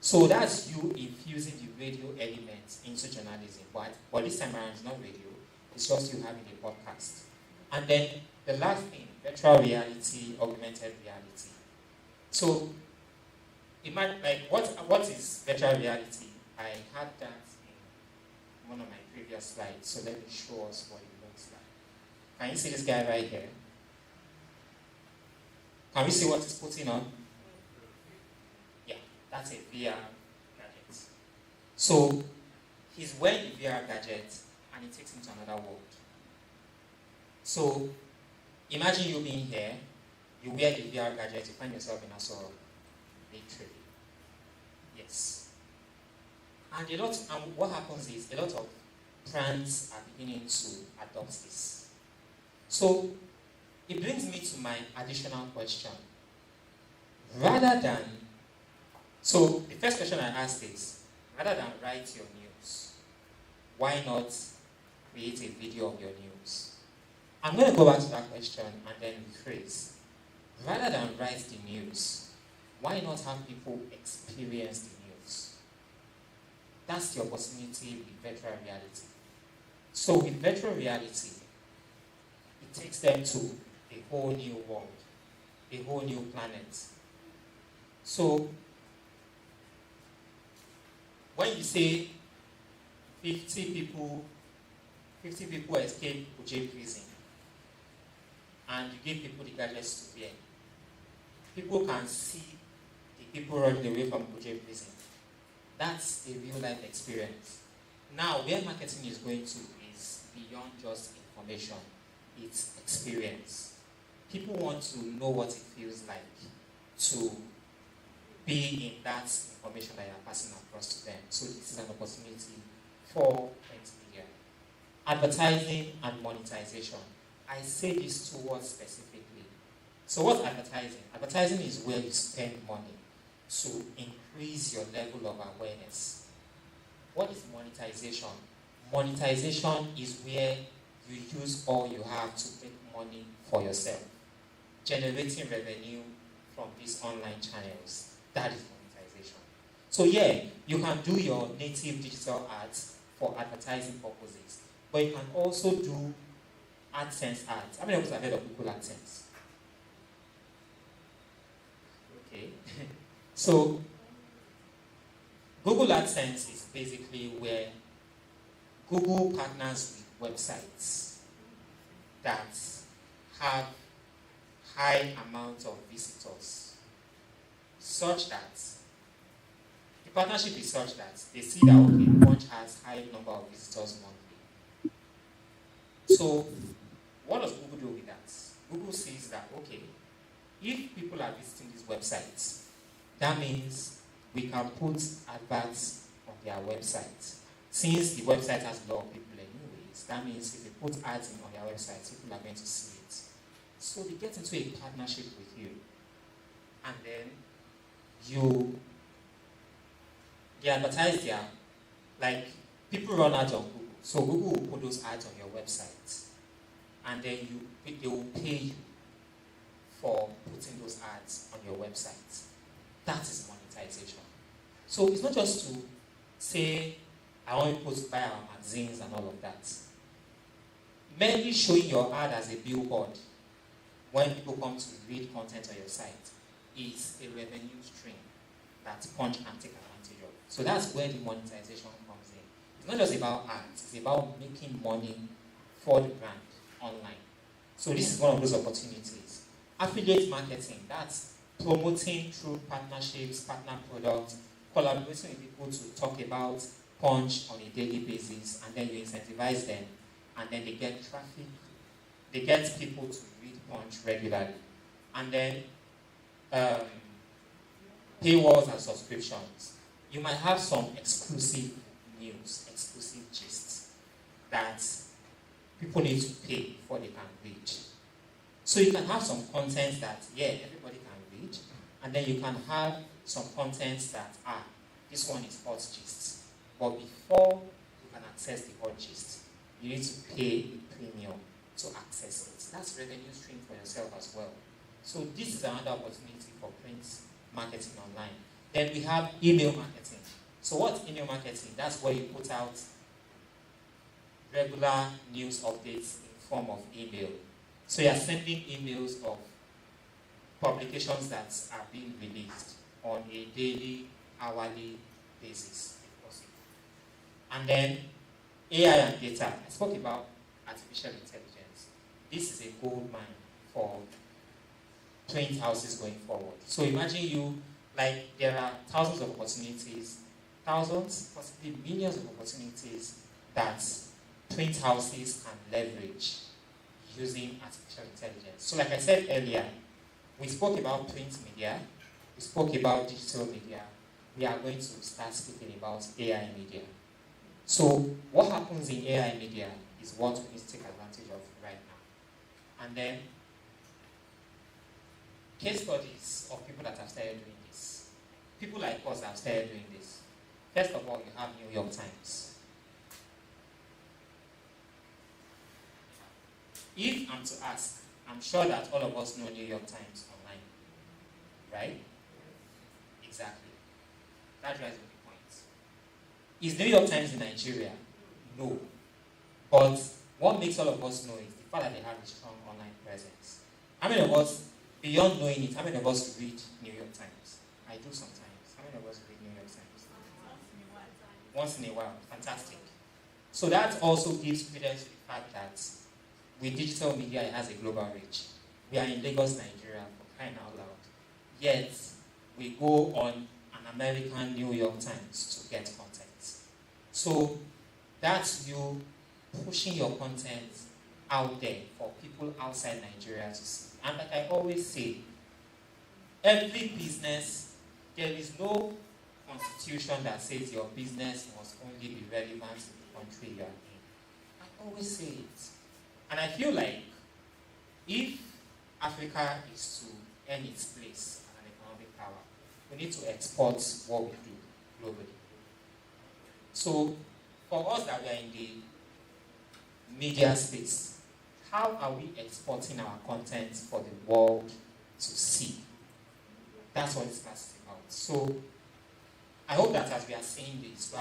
So that's you infusing the radio elements into journalism. But this time around, it's not radio, it's just you having a podcast. And then the last thing, virtual reality, augmented reality. So imagine, like, what is virtual reality? I had that in one of my previous slides, so let me show us what it looks like. Can you see this guy right here? Can we see what he's putting on? Yeah, that's a VR gadget. So he's wearing the VR gadget and it takes him to another world. So imagine you being here, you wear the VR gadget, you find yourself in a sort of literally. Yes. And what happens is a lot of brands are beginning to adopt this. So it brings me to my additional question. So the first question I asked is, rather than write your news, why not create a video of your news? I'm going to go back to that question and then rephrase. Rather than write the news, why not have people experience the news? That's the opportunity with virtual reality. So with virtual reality, it takes them to a whole new world, a whole new planet. So when you say 50 people escape Kuje prison, and you give people the gadgets to wear, people can see the people running away from Kuje prison. That's a real life experience. Now, where marketing is going to is beyond just information, it's experience. people want to know what it feels like to be in that information that you're passing across to them. So this is an opportunity for print media. Advertising and monetization. I say these two words specifically. So what's advertising? Advertising is where you spend money to increase your level of awareness. What is monetization? Monetization is where you use all you have to make money for yourself. Generating revenue from these online channels. That is monetization. So yeah, you can do your native digital ads for advertising purposes, but you can also do AdSense ads. How many of us have heard of Google AdSense? Okay. So Google AdSense is basically where Google partners with websites that have high amounts of visitors, such that the partnership is such that they see that okay, Punch has high number of visitors monthly. So what does Google do with that? Google sees that okay, if people are visiting these websites, that means we can put adverts on their website. Since the website has a lot of people anyways, that means if you put ads in on their website, people are going to see it. So they get into a partnership with you, and then they advertise there, like people run ads on Google. So Google will put those ads on your website, and then they will pay you for putting those ads on your website. That is monetization. So it's not just to say, I want people to buy our magazines and all of that. Merely showing your ad as a billboard when people come to read content on your site is a revenue stream that Punch can take advantage of. So that's where the monetization comes in. It's not just about ads, it's about making money for the brand online. So this is one of those opportunities. Affiliate marketing, that's promoting through partnerships, partner products, collaborating with people to talk about Punch on a daily basis, and then you incentivize them, and then they get traffic, they get people to read Punch regularly. And then paywalls and subscriptions. You might have some exclusive news, exclusive gists that people need to pay before they can read. So you can have some content that, yeah, everybody can read, and then you can have some content that, this one is hot gist. But before you can access the hot gist, you need to pay a premium to access it. That's revenue stream for yourself as well. So this is another opportunity for print marketing online. Then we have email marketing. So what's email marketing? That's where you put out regular news updates in form of email. So you're sending emails of publications that are being released on a daily, hourly basis, if possible. And then AI and data. I spoke about artificial intelligence. This is a gold mine for print houses going forward. So imagine there are thousands of opportunities, thousands, possibly millions of opportunities that print houses can leverage using artificial intelligence. So like I said earlier, we spoke about print media, we spoke about digital media, we are going to start speaking about AI media. So what happens in AI media is what we need to take advantage of right now. And then case studies of people that have started doing this. People like us have started doing this. First of all, you have New York Times. If I'm to ask, I'm sure that all of us know New York Times online, right? Exactly. That drives me the point. Is New York Times in Nigeria? No. But what makes all of us know is the fact that they have a strong online presence. How many of us, beyond knowing it, how many of us read New York Times? I do sometimes. How many of us read New York Times? Once in a while. Fantastic. So that also gives credence to the fact that with digital media, it has a global reach. We are in Lagos, Nigeria, for crying out loud. Yet, we go on an American New York Times to get content. So, that's you pushing your content out there for people outside Nigeria to see. And like I always say, every business, there is no constitution that says your business must only be relevant to the country you are in. I always say it. And I feel like if Africa is to earn its place as an economic power, we need to export what we do globally. So, for us that we are in the media space, how are we exporting our content for the world to see? That's what it's about. So, I hope that as we are saying this,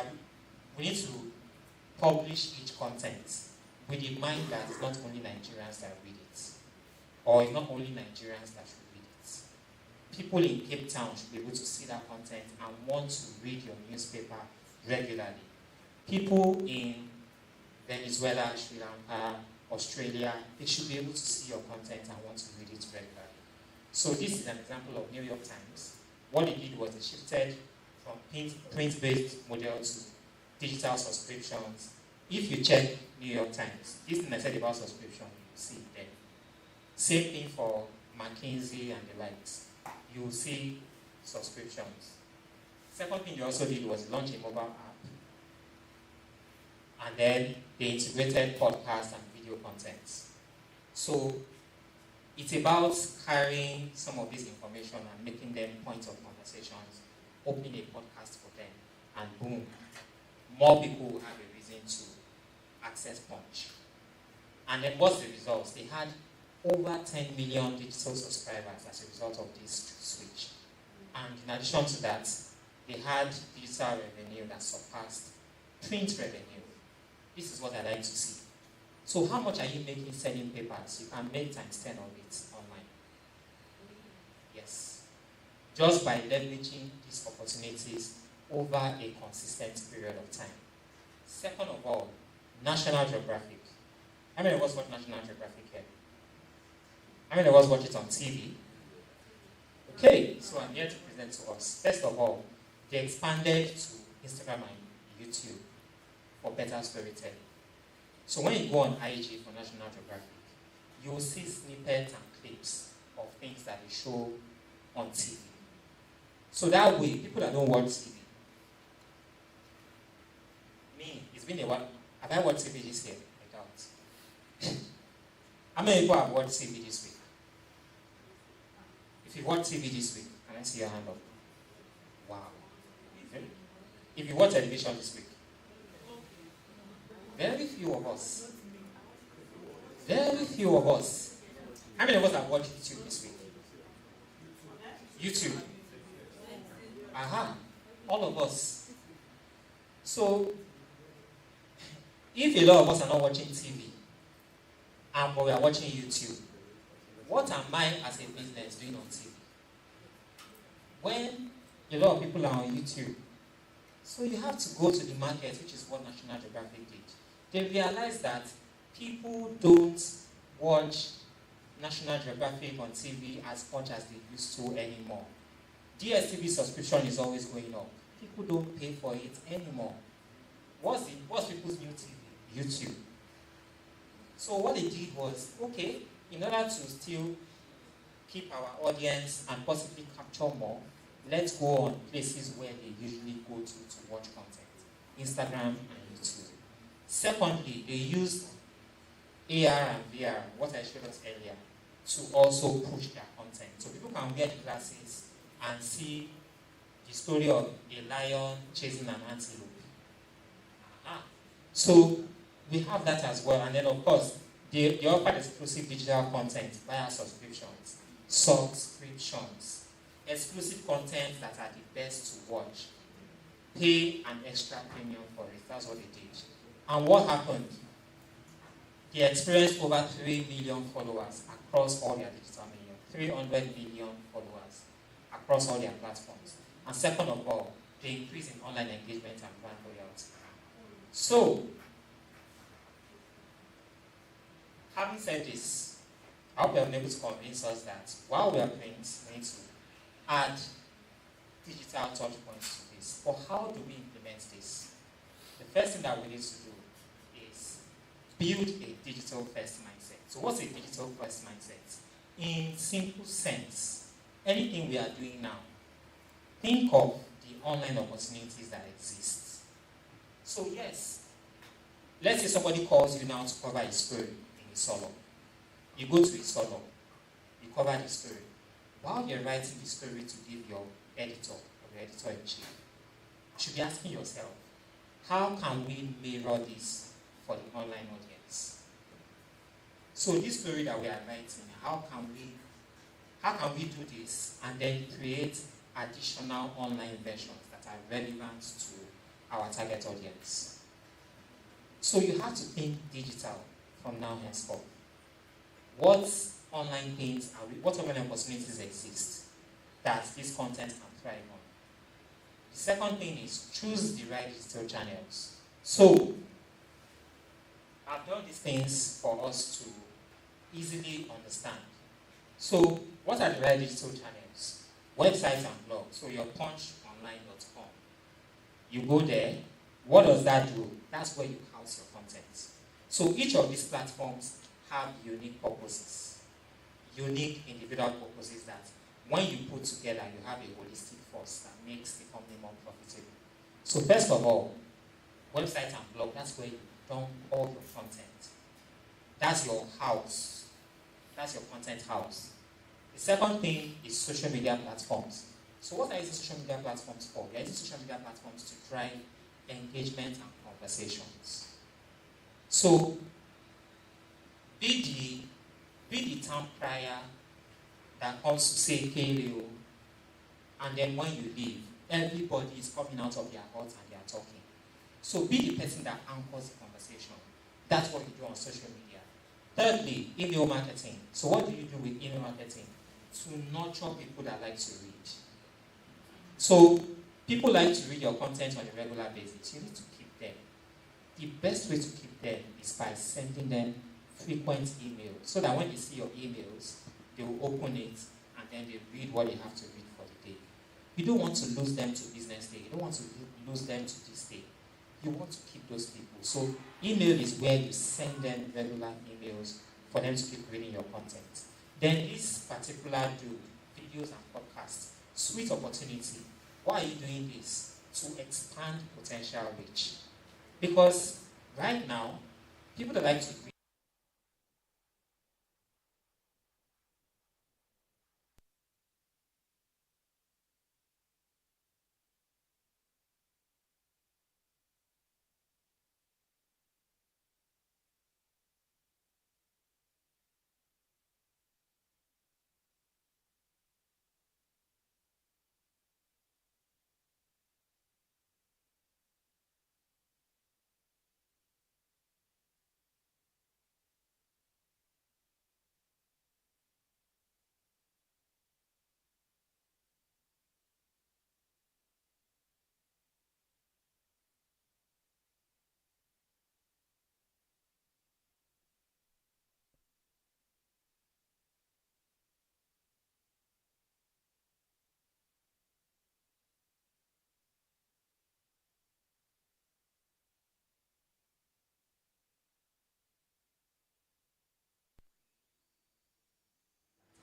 we need to publish each content with the mind that it's not only Nigerians that read it, or it's not only Nigerians that should read it. People in Cape Town should be able to see that content and want to read your newspaper regularly. People in Venezuela, Sri Lanka, Australia, they should be able to see your content and want to read it regularly. So this is an example of New York Times. What they did was they shifted from print-based model to digital subscriptions. If you check New York Times, this thing I said about subscription, you see it there. Same thing for McKinsey and the likes. You will see subscriptions. Second thing they also did was launch a mobile app. And then they integrated podcast and video content. So it's about carrying some of this information and making them points of conversations, opening a podcast for them, and boom, more people will have a reason to access Punch. And then what's the results? They had over 10 million digital subscribers as a result of this switch. And in addition to that, they had digital revenue that surpassed print revenue. This is what I like to see. So how much are you making selling papers? You can make times 10 of it online. Yes. Just by leveraging these opportunities over a consistent period of time. Second of all, National Geographic. How many of us watch National Geographic here? How many of us watch it on TV? Okay, so I'm here to present to us. First of all, they expanded to Instagram and YouTube for better storytelling. So when you go on IG for National Geographic, you will see snippets and clips of things that they show on TV. So that way, people that don't watch TV, me, it's been a while. Have I watched TV this year? I doubt. How many people have watched TV this week? If you watch TV this week, can I see your hand up? Wow. If you watch television this week, very few of us. Very few of us. How many of us have watched YouTube this week? YouTube. Aha. All of us. So, if a lot of us are not watching TV, but we are watching YouTube, what am I as a business doing on TV? When a lot of people are on YouTube, so you have to go to the market, which is what National Geographic did. They realized that people don't watch National Geographic on TV as much as they used to anymore. DSTV subscription is always going up. People don't pay for it anymore. What's people's new TV? YouTube. So what they did was, okay, in order to still keep our audience and possibly capture more, let's go on places where they usually go to watch content. Instagram and YouTube. Secondly, they used AR and VR, what I showed us earlier, to also push their content. So people can wear the glasses and see the story of a lion chasing an antelope. So we have that as well. And then of course, they offer exclusive digital content via subscriptions, exclusive content that are the best to watch. Pay an extra premium for it. That's what they did. And what happened? They experienced over 3 million followers across all their digital media, 300 million followers across all their platforms. And second of all, the increase in online engagement and brand loyalty. So, having said this, I hope you have been able to convince us that while we are print, we need to add digital touch points to this. But how do we implement this? The first thing that we need to do is build a digital first mindset. So what's a digital first mindset? In simple sense, anything we are doing now, think of the online opportunities that exist. So yes, let's say somebody calls you now to cover a story in a solo. You go to a solo, you cover the story. While you're writing the story to give your editor or your editor-in-chief, you should be asking yourself, how can we mirror this for the online audience? So this story that we are writing, how can we do this and then create additional online versions that are relevant to our target audience? So you have to think digital from now henceforth. What online things are what online opportunities exist that this content can thrive on? The second thing is choose the right digital channels. So I've done these things for us to easily understand. So what are the right digital channels? Websites and blogs. So your punchonline.com. You go there. What does that do? That's where you house your content. So each of these platforms have unique purposes, unique individual purposes that when you put together, you have a holistic force that makes the company more profitable. So first of all, website and blog, that's where you dump all your content. That's your house. That's your content house. The second thing is social media platforms. So what are these social media platforms for? They are using social media platforms to drive engagement and conversations. So be the town crier that comes to say Keleo, and then when you leave, everybody is coming out of their hearts and they are talking. So be the person that anchors the conversation. That's what you do on social media. Thirdly, email marketing. So what do you do with email marketing? To nurture people that like to read. So people like to read your content on a regular basis. You need to keep them. The best way to keep them is by sending them frequent emails, so that when they see your emails, they will open it and then they read what they have to read for the day. You don't want to lose them to business day. You don't want to lose them to this day. You want to keep those people. So email is where you send them regular emails for them to keep reading your content. Then this particular videos and podcasts, sweet opportunity. Why are you doing this? To expand potential reach. Because right now, people that like to read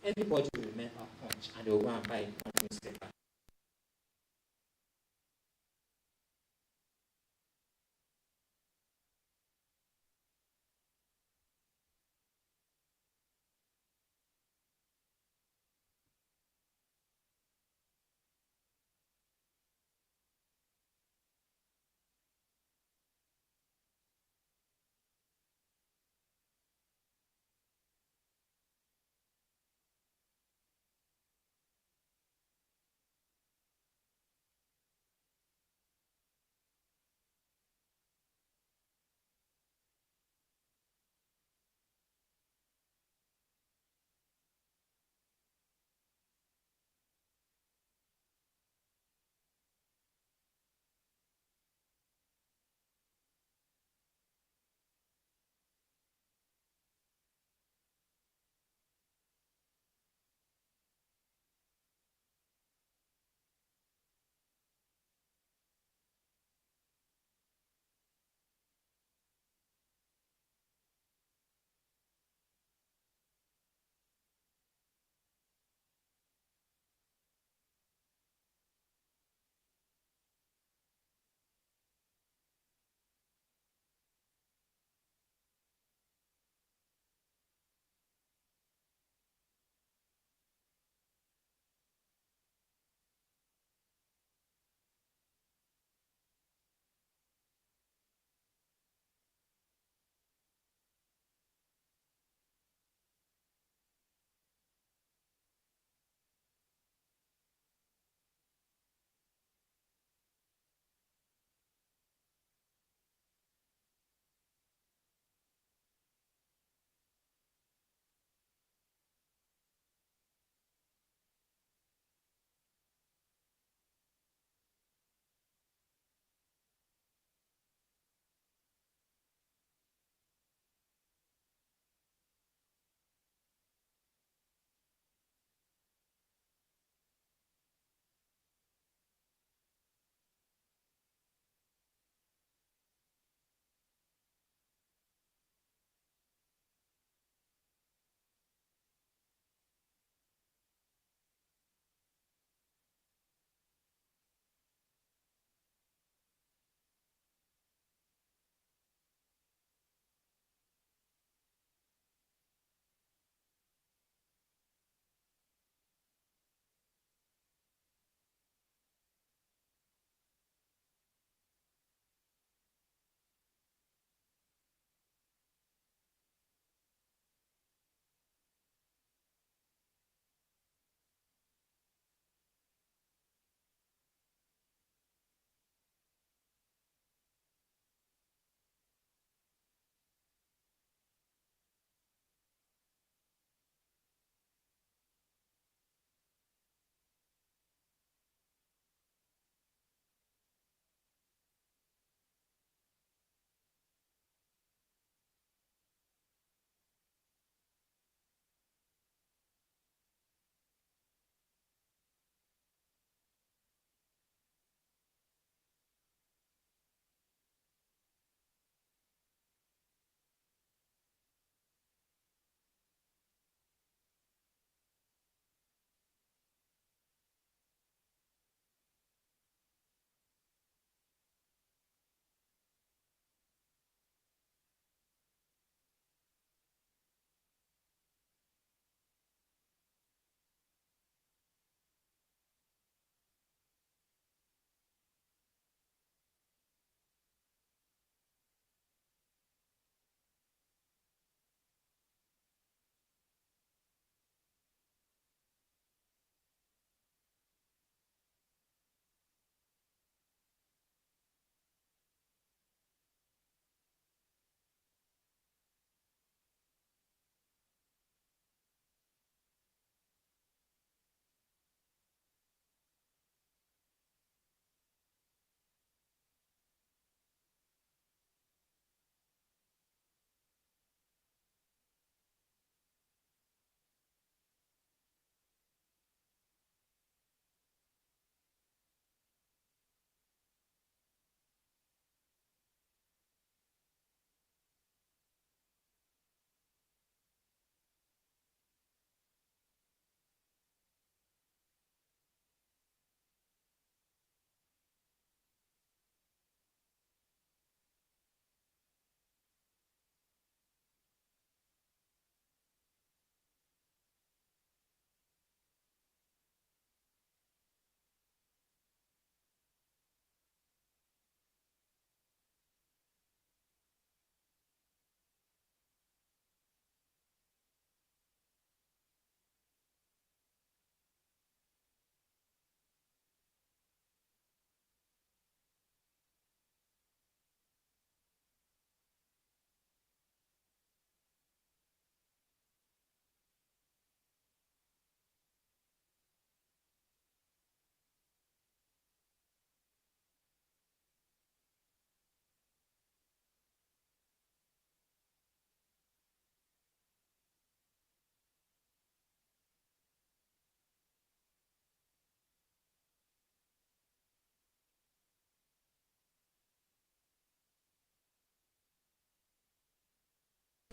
everybody will remember Punch and they will go and buy a Punch newspaper.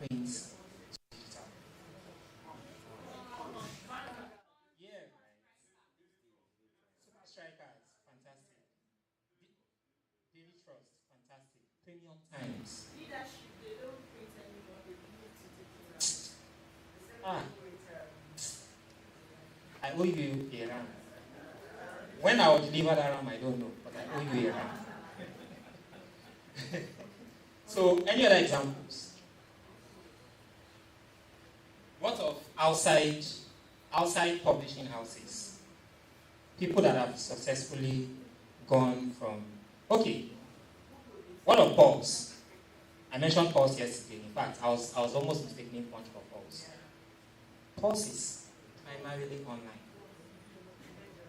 print to digital. Yeah, right. Super Strikers, fantastic. Daily Trust, fantastic. Premium Times. Ah, I owe you a ram. When I will deliver that ram, I don't know, but I owe you a ram. So, any other examples? What of outside publishing houses? People that have successfully gone from, okay, what of Pulse? I mentioned Pulse yesterday. In fact, I was almost mistaking Punch for Pulse. Pulse is primarily online.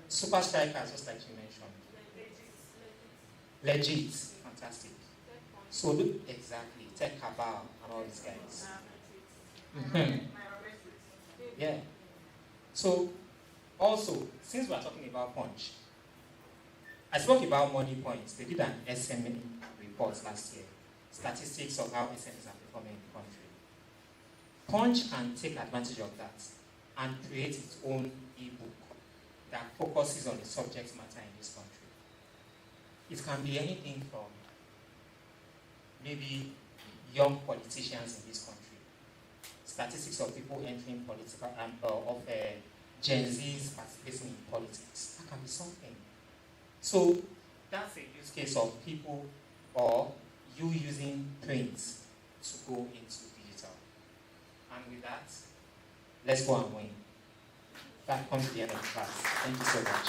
Super Strikers, just like you mentioned. Legit, fantastic. So look, exactly, Tech Cabal and all these guys. Yeah. So, also, since we are talking about Punch, I spoke about Money Points. They did an SME report last year. Statistics of how SMEs are performing in the country. Punch can take advantage of that and create its own ebook that focuses on the subject matter in this country. It can be anything from maybe young politicians in this country, statistics of people entering political of Gen Zs participating in politics. That can be something. So that's a use case of people or you using print to go into digital. And with that, let's go and win. That comes to the end of the class. Thank you so much.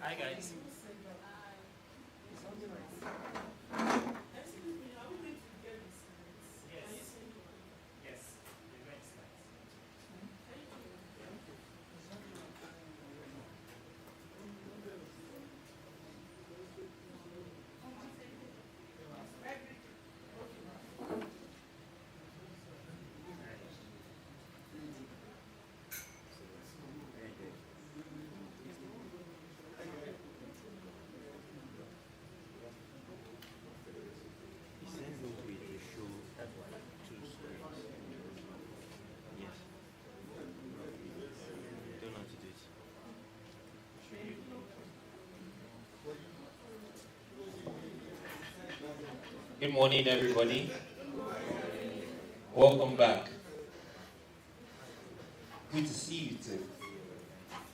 Hi guys. Yes. Good morning, everybody. Welcome back. Good to see you too.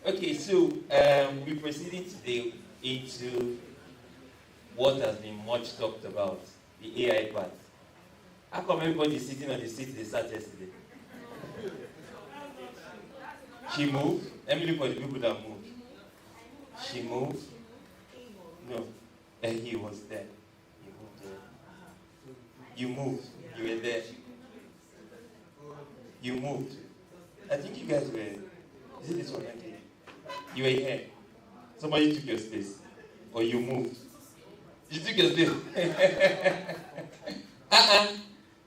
Okay, so we're proceeding today into what has been much talked about, the AI part. How come everybody is sitting on the seat they sat yesterday? She moved. Let me look for the people that moved. She moved. No, and he was there. He moved there. You moved. You were there. You moved. I think you guys were. Is it this one? Okay. You were here. Somebody took your space. Or you moved. You took your space.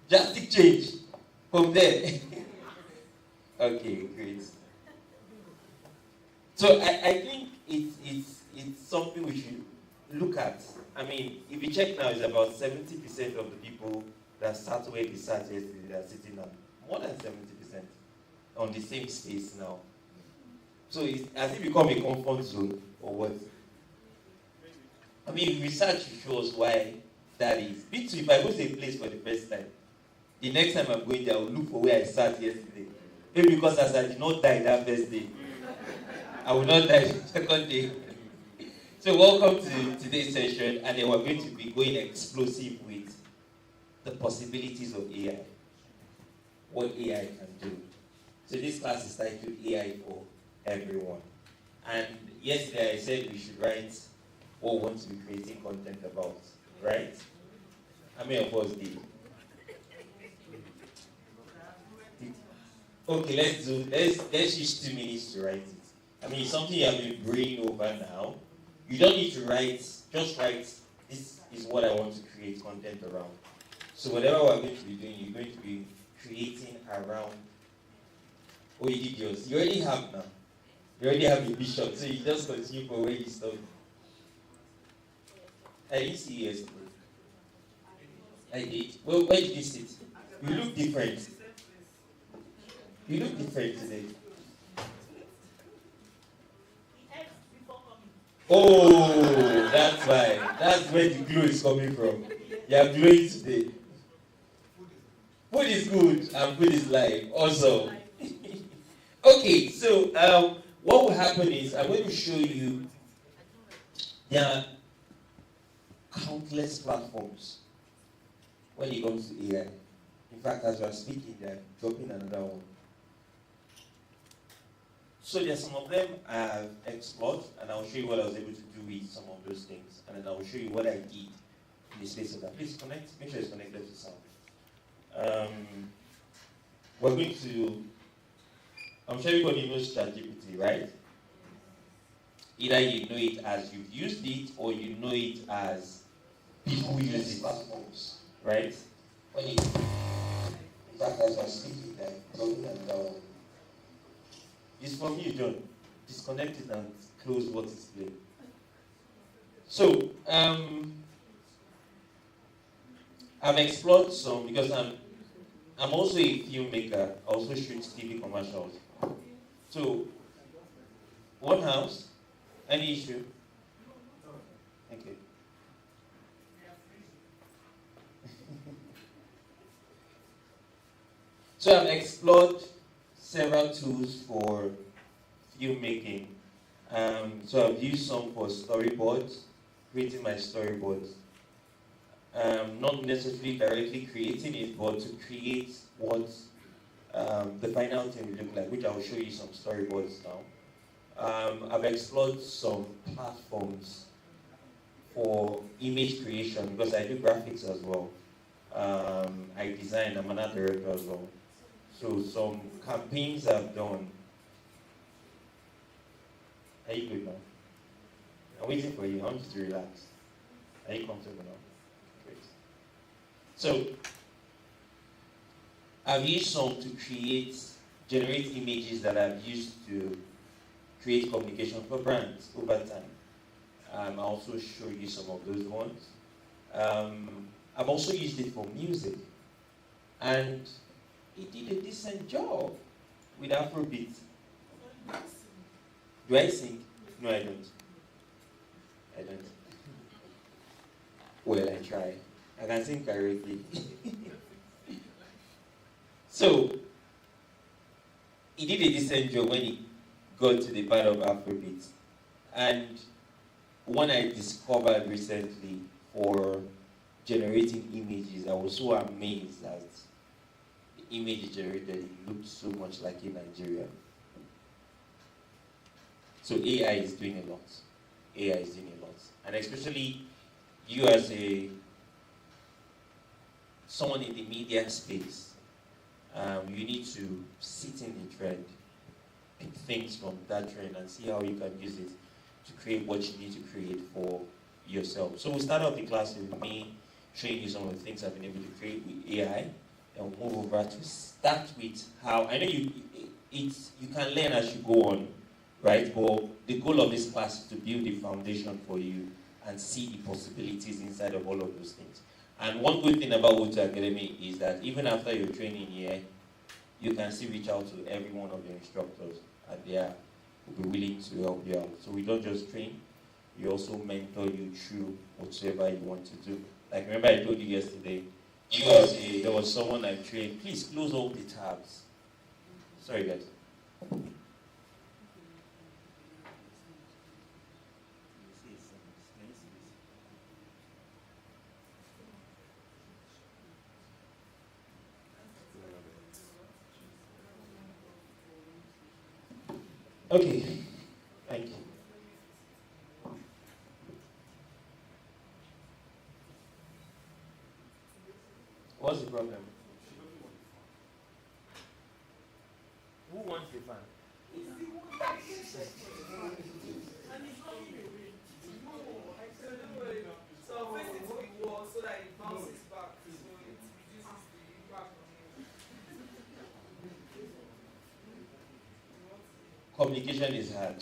Drastic change. From there. Okay, great. So I think it's something we should look at. I mean, if you check now, it's about 70% of the people that sat where they sat yesterday that are sitting now. More than 70% on the same space now. So has it become a comfort zone or what? I mean, research shows why that is. Me too, if I go to a place for the first time, the next time I'm going there, I will look for where I sat yesterday. Maybe because as I did not die that first day, I will not die the second day. So welcome to today's session, and then we're going to be going explosive with the possibilities of AI. What AI can do. So this class is titled AI for Everyone. And yesterday I said we should write what we want to be creating content about, right? How many of us did? Okay, let's use 2 minutes to write it. I mean, it's something you have been brewing over now. You don't need to write, just write, this is what I want to create content around. So whatever we're going to be doing, you're going to be creating around. Oh, you did yours. You already have now. You already have your vision, so you just continue for where you started. I didn't see you yesterday. I did. Well, where did you sit? You look different. You look different today. Oh, that's why. That's where the glow is coming from. You are glowing today. Food is good and food is life. Also. Okay, so what will happen is I'm going to show you there are countless platforms when it comes to AI. In fact, as we are speaking, they are dropping another one. So there are some of them I have explored, and I'll show you what I was able to do with some of those things, and then I'll show you what I did in the space of that. Please connect. Make sure it's connected to sound. We're going to. I'm sure everybody knows ChatGPT, right? Either you know it as you've used it, or you know it as people who use the platforms, right? When it, in fact, as I'm speaking, talking about. It's from you, John. Disconnect it and close what is playing. So, I've explored some because I'm also a filmmaker. I also shoot TV commercials. So, one house, any issue? Thank you. So I've explored several tools for filmmaking. So I've used some for storyboards, creating my storyboards. Not necessarily directly creating it, but to create what the final thing will look like, which I will show you some storyboards now. I've explored some platforms for image creation because I do graphics as well. I design, I'm an art director as well. So some campaigns I've done. Are you good now? I'm waiting for you. I want you to relax. Are you comfortable now? Great. So I've used some to generate images that I've used to create communication for brands over time. I'll also show you some of those ones. I've also used it for music. And it did a decent job with Afrobeat. Do I sing? No, I don't. I don't. Well, I try. I can sing karaoke. So, he did a decent job when he got to the part of Afrobeat. And one I discovered recently for generating images, I was so amazed that image generated, it looked so much like in Nigeria. So AI is doing a lot. AI is doing a lot. And especially you as someone in the media space, you need to sit in the trend, pick things from that trend and see how you can use it to create what you need to create for yourself. So we'll start off the class with me showing you some of the things I've been able to create with AI. And we'll move over to start with how, I know you can learn as you go on, right? But the goal of this class is to build the foundation for you and see the possibilities inside of all of those things. And one good thing about Uto Academy is that even after your training here, you can still reach out to every one of the instructors and they will be willing to help you out. So we don't just train, we also mentor you through whatsoever you want to do. Like remember I told you yesterday, there was someone I trained. Please close all the tabs. Sorry guys. Okay, thank you. What's the problem? Who wants the fan? So face it to the wall so that it bounces back. So it reduces the impact on you. Communication is hard.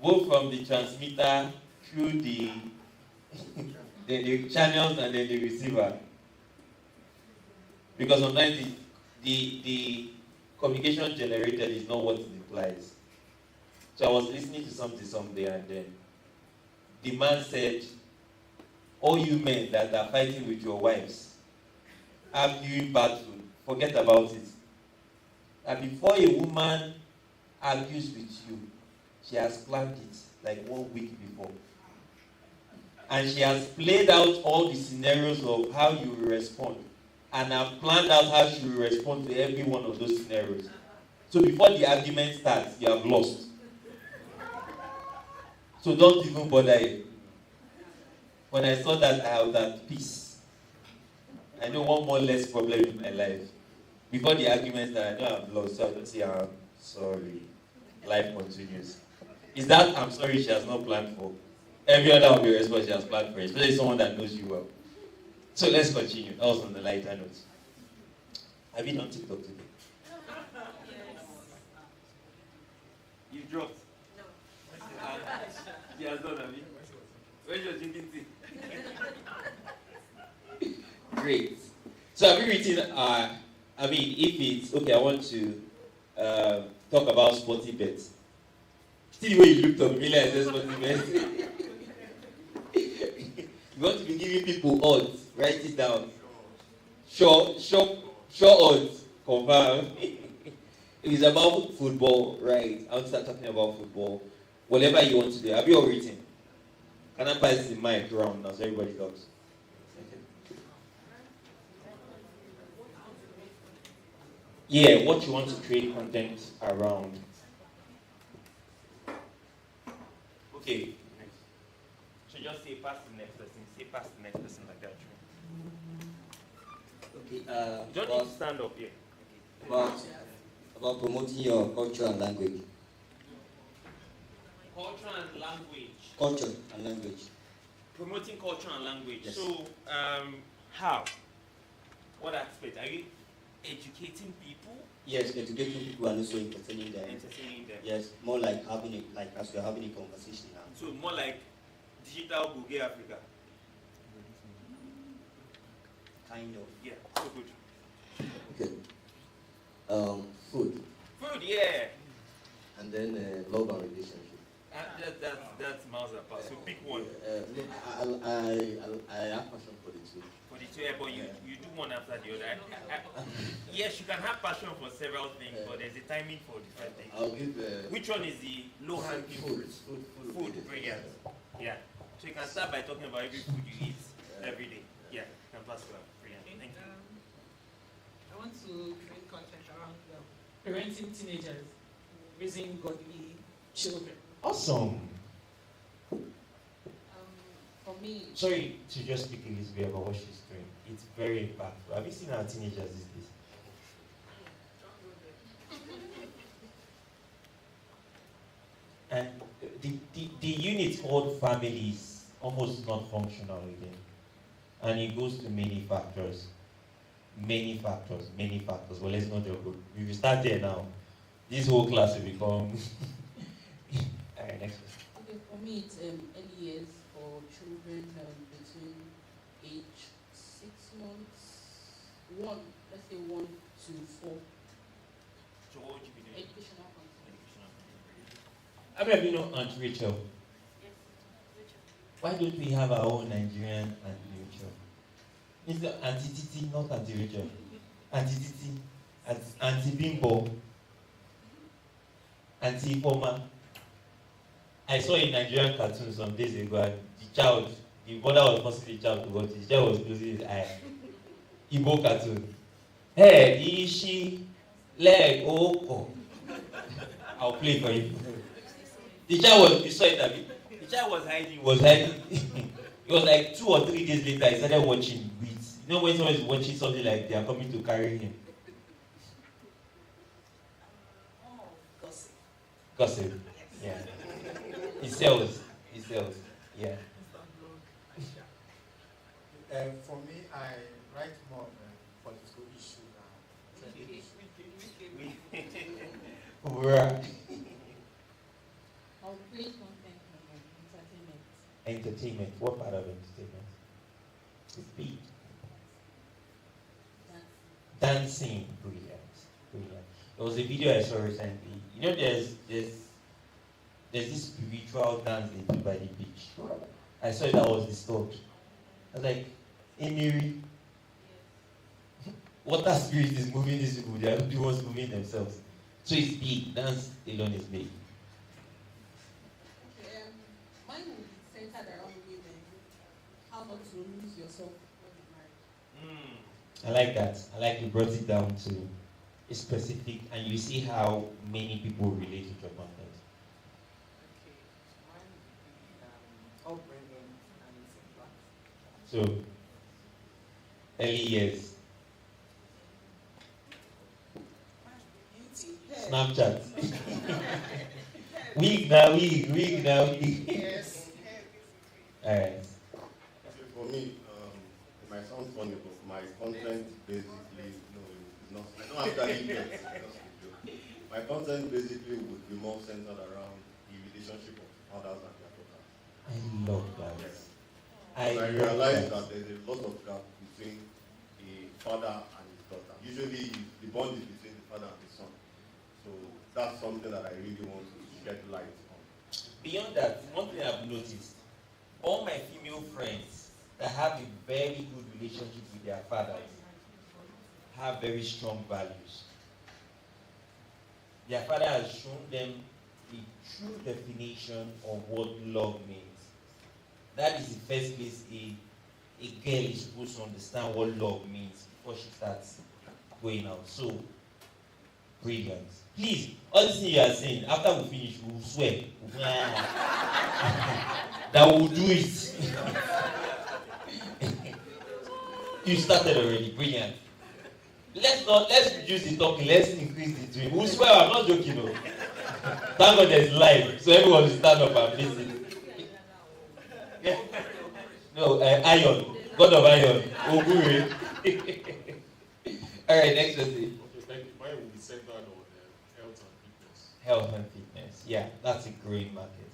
Both from the transmitter through the channels and then the receiver. Because sometimes the communication generated is not what it implies. So I was listening to something someday and then the man said, all you men that are fighting with your wives, arguing battle, forget about it. And before a woman argues with you, she has planned it like 1 week before. And she has played out all the scenarios of how you will respond. And have planned out how she will respond to every one of those scenarios. So before the argument starts, you have lost. So don't even bother you. When I saw that, I was at peace. I know one more less problem in my life. Before the argument started, I know I'm lost, so I don't say I'm sorry. Life continues. Is that I'm sorry she has not planned for? Every other will be response she has planned for, especially someone that knows you well. So let's continue. That was on the lighter note. Have you done TikTok today? You dropped? No. She has done, have you? Where's your drinking tea? Great. So have you written, if it's, okay, I want to talk about sporty bets. See the way you looked at me like I said sporty bets. You want to be giving people odds, write it down. Sure odds, confirm. If it's about football, right, I want to start talking about football. Whatever you want to do. Have you all written? Can I pass the mic around now so everybody talks? Yeah, what you want to create content around. Okay. So just say pass the next person. Say pass the next person like that. Okay. You don't need to stand up here. About promoting your culture and language. Culture and language. Culture and language. Promoting culture and language. Yes. So, how? What aspect? Are you educating people? Yes, educating people and also entertaining them. Entertaining them. Yes, more like having it, like as we're having a conversation now. So more like digital Google Africa. Kind of. Yeah, so good. Okay. Food. Food, yeah. And then love and relationship. That's miles apart. So pick one. I have passion for the two. For the two, but you do one after the other. Yes, you can have passion for several things, but there's a timing for different things. I'll give. Which one is the low-hanging fruit? Food, brilliant. Yeah. So you can start by talking about every food you eat every day. Yeah, you can pass that. Brilliant. Thank you. I want to create content around parenting teenagers, raising godly children. Awesome. For me, Sorry to just speak a little bit about what she's doing. It's very impactful. Have you seen our teenagers these days? And the unit called family is almost not functional again. And it goes to many factors. Many factors. But let's not joke. If you start there now, this whole class will become... Alright, next question. okay, for me, it's early years for children between age 6 months, let's say 1 to 4. So what would you be doing? Educational content. Have you know Aunt Rachel? Yes, Rachel. Why don't we have our own Nigerian Aunt Rachel? It's not Auntie Titi, not Auntie Rachel. Auntie Titi, Auntie Bimbo, Auntie Ifoma. I saw a Nigerian cartoon some days ago, and the mother was forcing the child to watch it. The child was closing his eye. Igbo cartoon. Hey, Ishi, leg, oh. I'll play for you. The child was hiding. It was like 2 or 3 days later, he started watching with, you know when someone is watching something like they are coming to carry him? Gossip. Gossip. Yeah. sells. He sells. Yeah. For me, I write more on political issues and trending issues. Right. I'll create content on entertainment. Entertainment. What part of entertainment? It's big. Dancing. Brilliant. Brilliant. There was a video I saw recently. You know, there's this spiritual dance they do by the beach. I saw it, I was disturbed. I was like, Emiri, water spirit is moving these people. They are the ones moving themselves. So it's big. Dance alone is big. Okay, mine will be centered around women. How not to lose yourself when you're married. I like that. I like you brought it down to a specific, and you see how many people relate to your content. Upbringing and So, early years. Snapchat. Wig now. Yes. Alright. For me, it might sound funny, but my content basically, is not. I don't have that interest. My content basically would be more centered around the relationship of fathers and their daughters. I love that. Yes. I realize that there's a lot of gap between a father and his daughter. Usually, the bond is between the father and the son. So that's something that I really want to shed light on. Beyond that, one thing I've noticed, all my female friends that have a very good relationship with their fathers have very strong values. Their father has shown them the true definition of what love means. That is the first place a girl is supposed to understand what love means before she starts going out. So, brilliant. Please, all this thing you are saying, after we finish, we will swear. That we will do it. You started already, brilliant. Let's reduce the talking, let's increase the doing. We'll swear, I'm not joking. No. Thank God there's live, so everyone will stand up and visit. No, Iron, God of Iron, Ogure. Alright, next question. Okay, thank you. Mine will be centered on health and fitness. Health and fitness, yeah, that's a great market.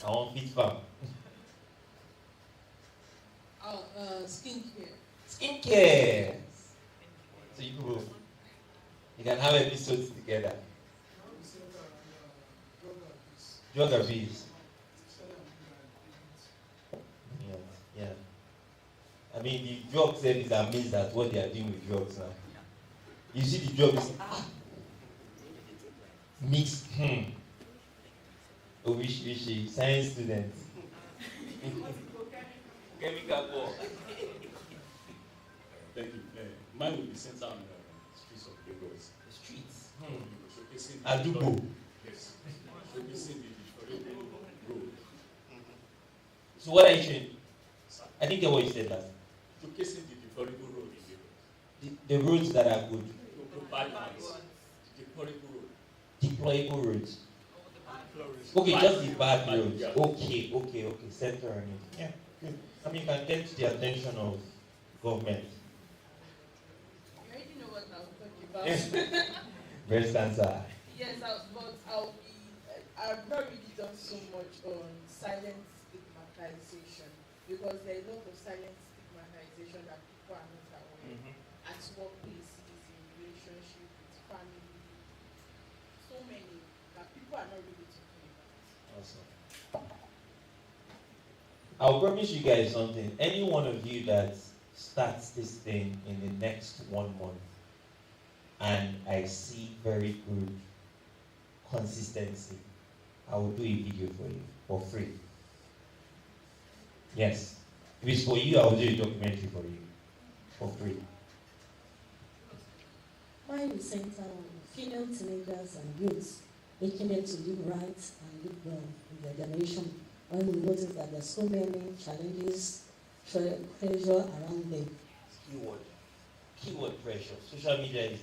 I want fit farm. Skincare. Skincare. So you can have episodes together. Drug abuse. Yeah. I mean, the drug service is amazed at what they are doing with drugs now. You see the drug is mixed. Owishi, science students. Chemical ball. Thank you. Mine will be centered on the streets of Lagos. The streets. Showcasing Adubo. Yes. Showcasing the historical road. So what are you saying? I didn't get what you said last. Showcasing the historical road in Lagos. The roads that are good. Bad ones. The historical road. Deployable roads. Okay, just the bad roads. Yeah. Okay. Center on it. Yeah, good. I mean, you can get the attention of government. You already know what I was talking about. Breast cancer. Yes, I've not really done so much on silent stigmatization because there are a lot of silent stigmatization that people are not aware at workplaces, in relationship with family, so many that people are not really talking about. Awesome. I'll promise you guys something. Any one of you that starts this thing in the next 1 month, and I see very good consistency, I will do a video for you for free. Yes. If it's for you, I will do a documentary for you for free. Mine is centered on female teenagers and youths, making them to live right and live well in their generation. When we notice that there are so many challenges, pressure around them. Keyword pressure. Social media is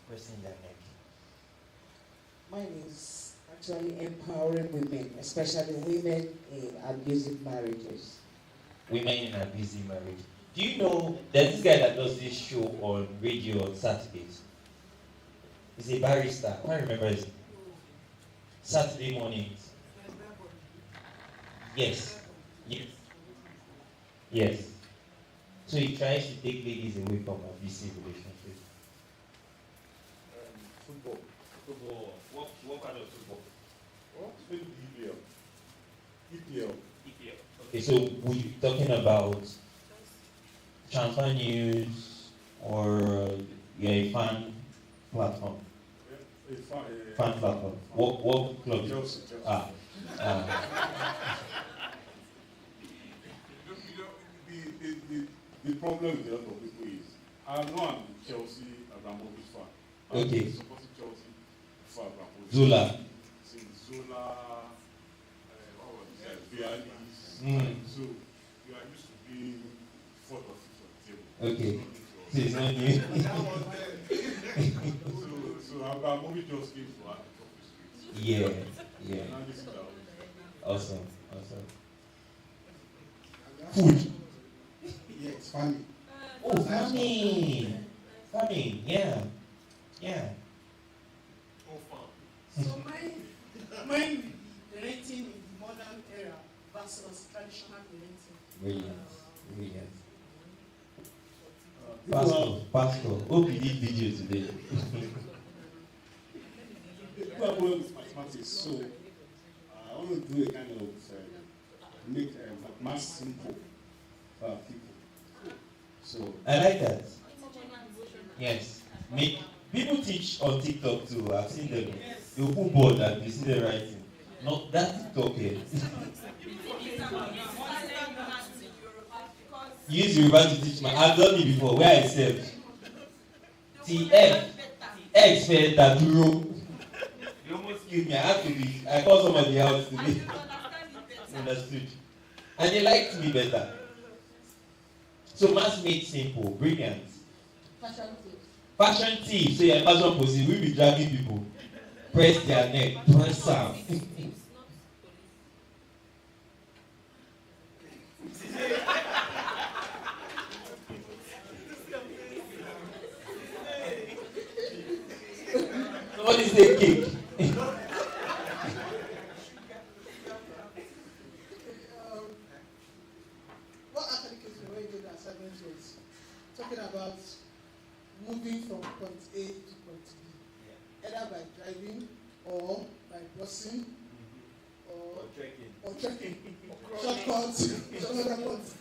pressing their neck. Mine is actually empowering women, especially women in abusive marriages? Women in abusive marriage. Do you know there's this guy that does this show on radio on Saturdays? He's a barrister. I can't remember his name. Saturday mornings. Yes. Yes. Yes. So he tries to take ladies away from abusive relationships. Football. Football. What kind of football? What? EPL. EPL. EPL. Okay, so we're talking about transfer news or you're a fan platform? Yeah, fan platform. What club? Chelsea. Ah. The problem with a lot of people is, I know I'm Chelsea Abramovich fan. Okay. I'm supporting Chelsea for Abramovich. Zola. Since Zola, what was it? Vialis. So, you are used to being fourth or fifth on the table. Okay. So it's not new. so Abramovich just came to our top street. Yeah. Now this is our Awesome. Food. Yes, farming. Oh, farming. Farming, yeah. So mine relating in modern era versus traditional relating. Brilliant. Pastor. Hope you did video today. People are going with mathematics, so I want to do a kind of make math simple for people. So I like that. Yes. People teach on TikTok too. I've seen them. You put board and you see them writing. Not that TikTok here. Use Yoruba to teach I've done it before where I said X fed that duro. You almost killed me. I called somebody else today. Understood. And they liked me better. So maths made simple, brilliant. Fashion tips. So you're a fashion police, we be dragging people. Press their neck, press am. Somebody say cake. What application when you did the assignment was talking about moving from point A to point B, either by driving or by busing or trekking, shortcuts, some other ones.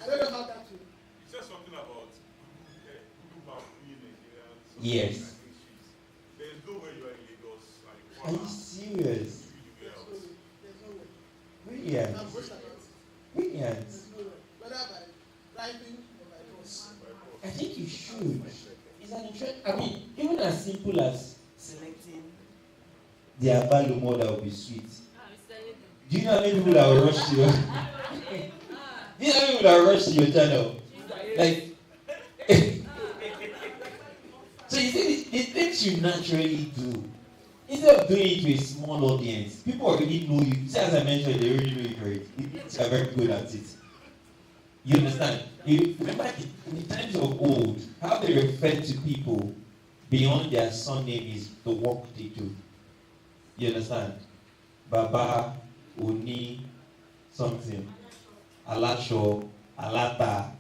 I don't know how that will. You said something about Google Maps being Nigerians. Yes. There's no way you are in Lagos. Are you serious? There's no way. Brilliant. I'm most about it. Brilliant. There's no way. Whether by driving or by bus. I think you should. It's an interest. I mean, even as simple as selecting the Abalo model that will be sweet. Do you know how many people that will rush to your Do you know how many people that will rush to your channel? Like so you see the things you naturally do. Instead of doing it to a small audience, people already know you. See, as I mentioned, they already know you great. You are very good at it. You understand? You remember in the times of old, how they referred to people beyond their surname is the work they do. You understand? Baba, Oni, something. Alasho, Alata.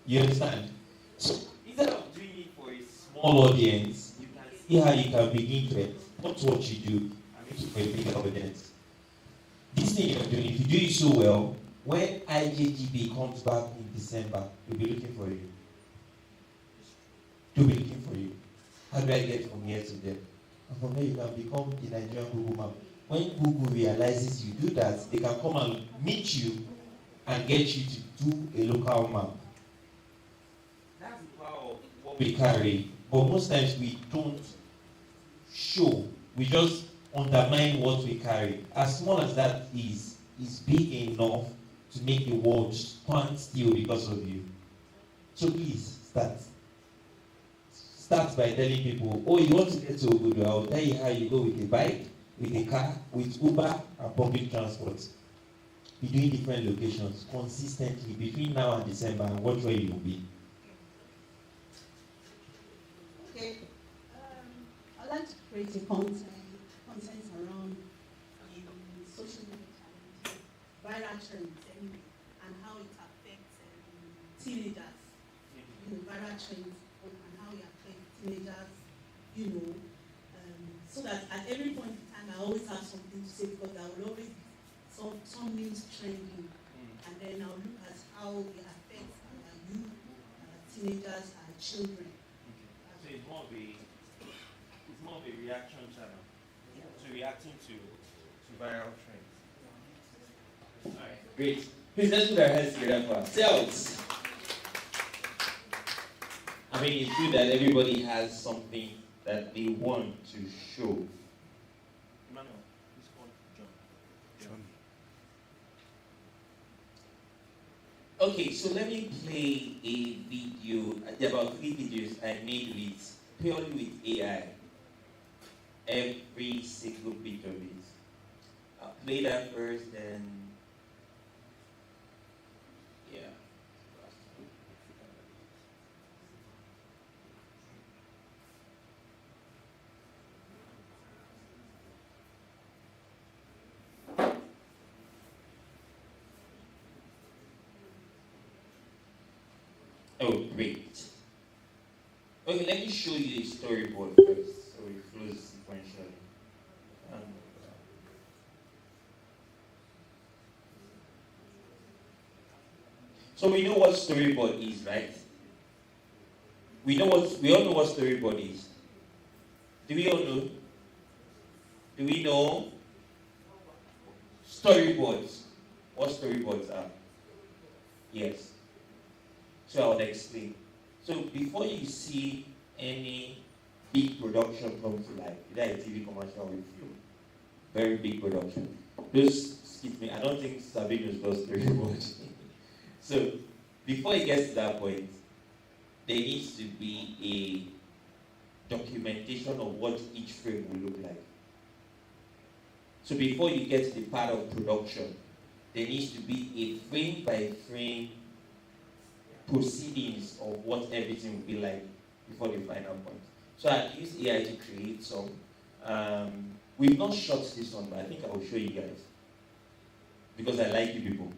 You understand? So instead of doing it for a small audience, you can see how you can begin to not what you do and make it for a bigger audience. This thing you're doing, if you do it so well, when IJGB comes back in December, we'll be looking for you. They'll be looking for you. How do I get from here to there? And from there you can become the Nigerian Google map. When Google realizes you do that, they can come and meet you and get you to do a local map. That's the power of what we carry. But most times we don't show. We just undermine what we carry. As small as that is big enough to make the world stand still because of you. So please, start. Start by telling people, oh, you want to get to Obudu, I'll tell you how you go with a bike, with a car, with Uber and public transport, be doing different locations consistently between now and December, and watch where you will be. Okay, I'd like to create a content around social media challenges, viral trends, and how it affects teenagers. Viral trends and how it affects teenagers. So that at every point in time, I always have something to say, because there will always be some news trending, and then I'll look at how it affects our youth, teenagers, and children. So it's more of a reaction channel. So reacting to viral trends. Alright, great. Please let's put our hands together for ourselves. I mean, it's good that everybody has something that they want to show. Emmanuel, who's called John? Okay, so let me play a video. There are about 3 videos I made with purely with AI. Every single bit of it. I'll play that first, then yeah. Oh, great. Okay, let me show you a storyboard first, so it flows sequentially. So we know what storyboard is, right? We all know what storyboard is. Do we all know? Do we know storyboards? What storyboards are? Yes. So I'll explain. So before you see any big production come to life, either a TV commercial or a film, very big production. Just skip me. I don't think Sabinus does storyboards. So before it gets to that point, there needs to be a documentation of what each frame will look like. So before you get to the part of production, there needs to be a frame by frame proceedings of what everything will be like before the final point. So I used AI to create some. We've not shot this one, but I think I will show you guys, because I like you people.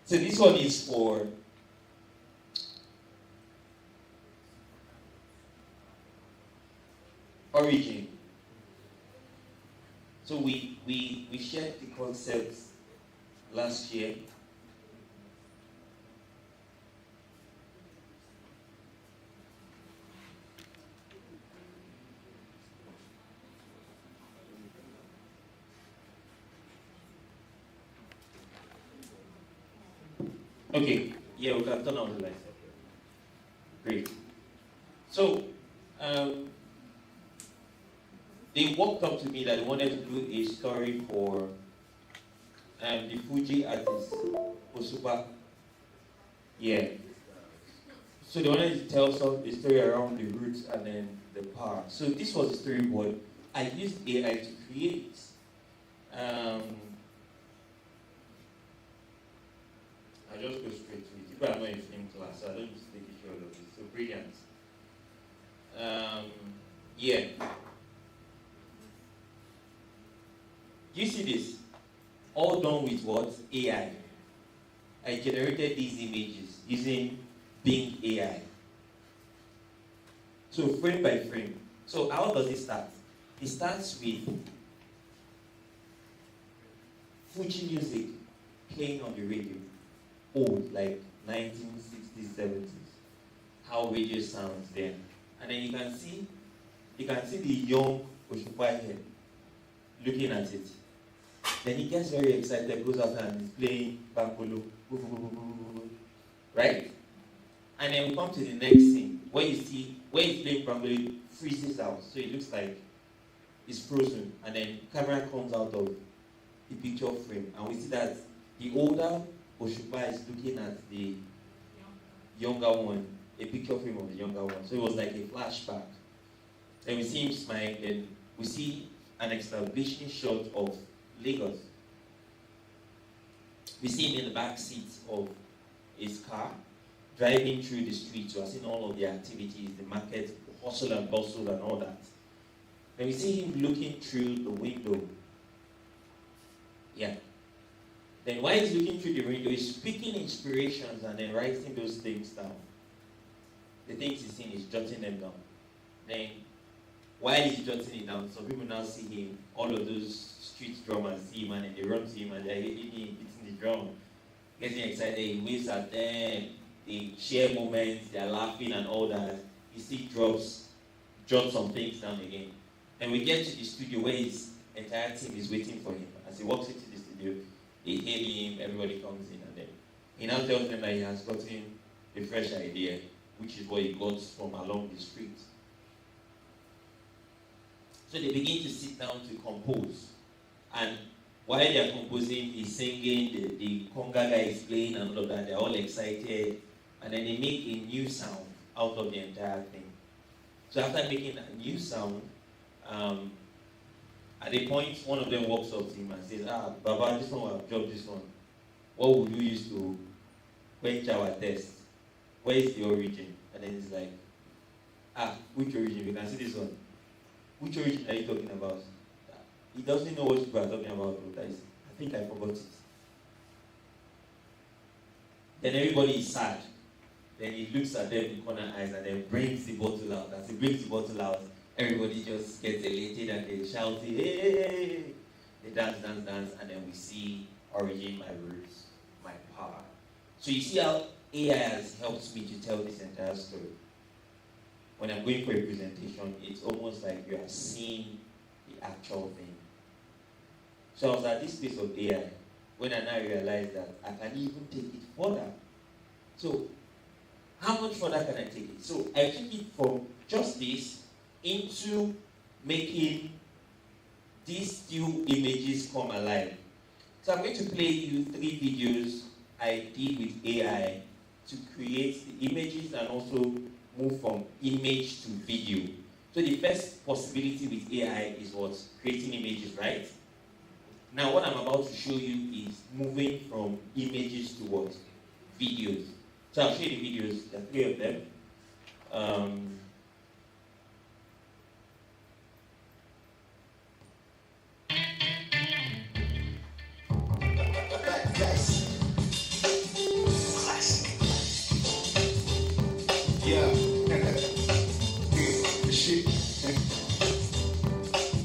So this one is for Origin. So we shared the concepts last year. Okay, yeah, we can turn on the light. Great. So, they walked up to me that they wanted to do a story for the Fuji artist, Osupa. Yeah. So they wanted to tell the story around the roots and then the power. So this was the storyboard. I used AI to create. I just go straight to it. People are not in film class, so I don't just take a shot of it. So brilliant. Yeah. You see this? All done with what? AI. I generated these images using Bing AI. So frame by frame. So how does it start? It starts with Fuji music playing on the radio. Old, like 1960s, 70s. How radio sounds then. And then you can see the young Osupa here looking at it. Then he gets very excited, goes out and is playing Bambolo. Right? And then we come to the next scene where you see where he's playing Bambolo freezes out. So it looks like it's frozen. And then camera comes out of the picture frame. And we see that the older Osupa is looking at the younger one, a picture frame of the younger one. So it was like a flashback. Then we see him smile, then we see an establishing shot of Lagos. We see him in the back seat of his car, driving through the streets. We are seeing all of the activities, the market, the hustle and bustle and all that. Then we see him looking through the window. Yeah. Then while he's looking through the window, he's speaking inspirations and then writing those things down. The things he's seeing, he's jotting them down. Then while he's jotting it down, some people now see him, all of those street drummers see him and then they run to him and they're hitting him, beating the drum, getting excited, he waves at them, they share moments, they're laughing and all that. He still jot some things down again. And we get to the studio where his entire team is waiting for him. As he walks into the studio, they hail him, everybody comes in, and then he now tells them that he has gotten a fresh idea, which is what he got from along the street. So they begin to sit down to compose. And while they are composing, he's singing, the conga guy is playing and all of that, they're all excited. And then they make a new sound out of the entire thing. So after making a new sound, at a point, one of them walks up to him and says, Baba, this one will have dropped this one. What would you use to quench our thirst? Where is the origin? And then he's like, which origin? We can see this one. Which origin are you talking about? He doesn't know what people are talking about. I think I forgot it. Then everybody is sad. Then he looks at them in corner eyes and then brings the bottle out. As he brings the bottle out, everybody just gets elated and they shout, hey! They dance, and then we see origin, my roots, my power. So you see how AI has helped me to tell this entire story. When I'm going for a presentation, it's almost like you are seeing the actual thing. So I was at this place of AI when I now realized that I can even take it further. So how much further can I take it? So I took it from just this into making these still images come alive. So I'm going to play you 3 videos I did with AI to create the images and also move from image to video. So the first possibility with AI is what? Creating images, right? Now what I'm about to show you is moving from images to what? Videos. So I'll show you the videos, there are 3 of them.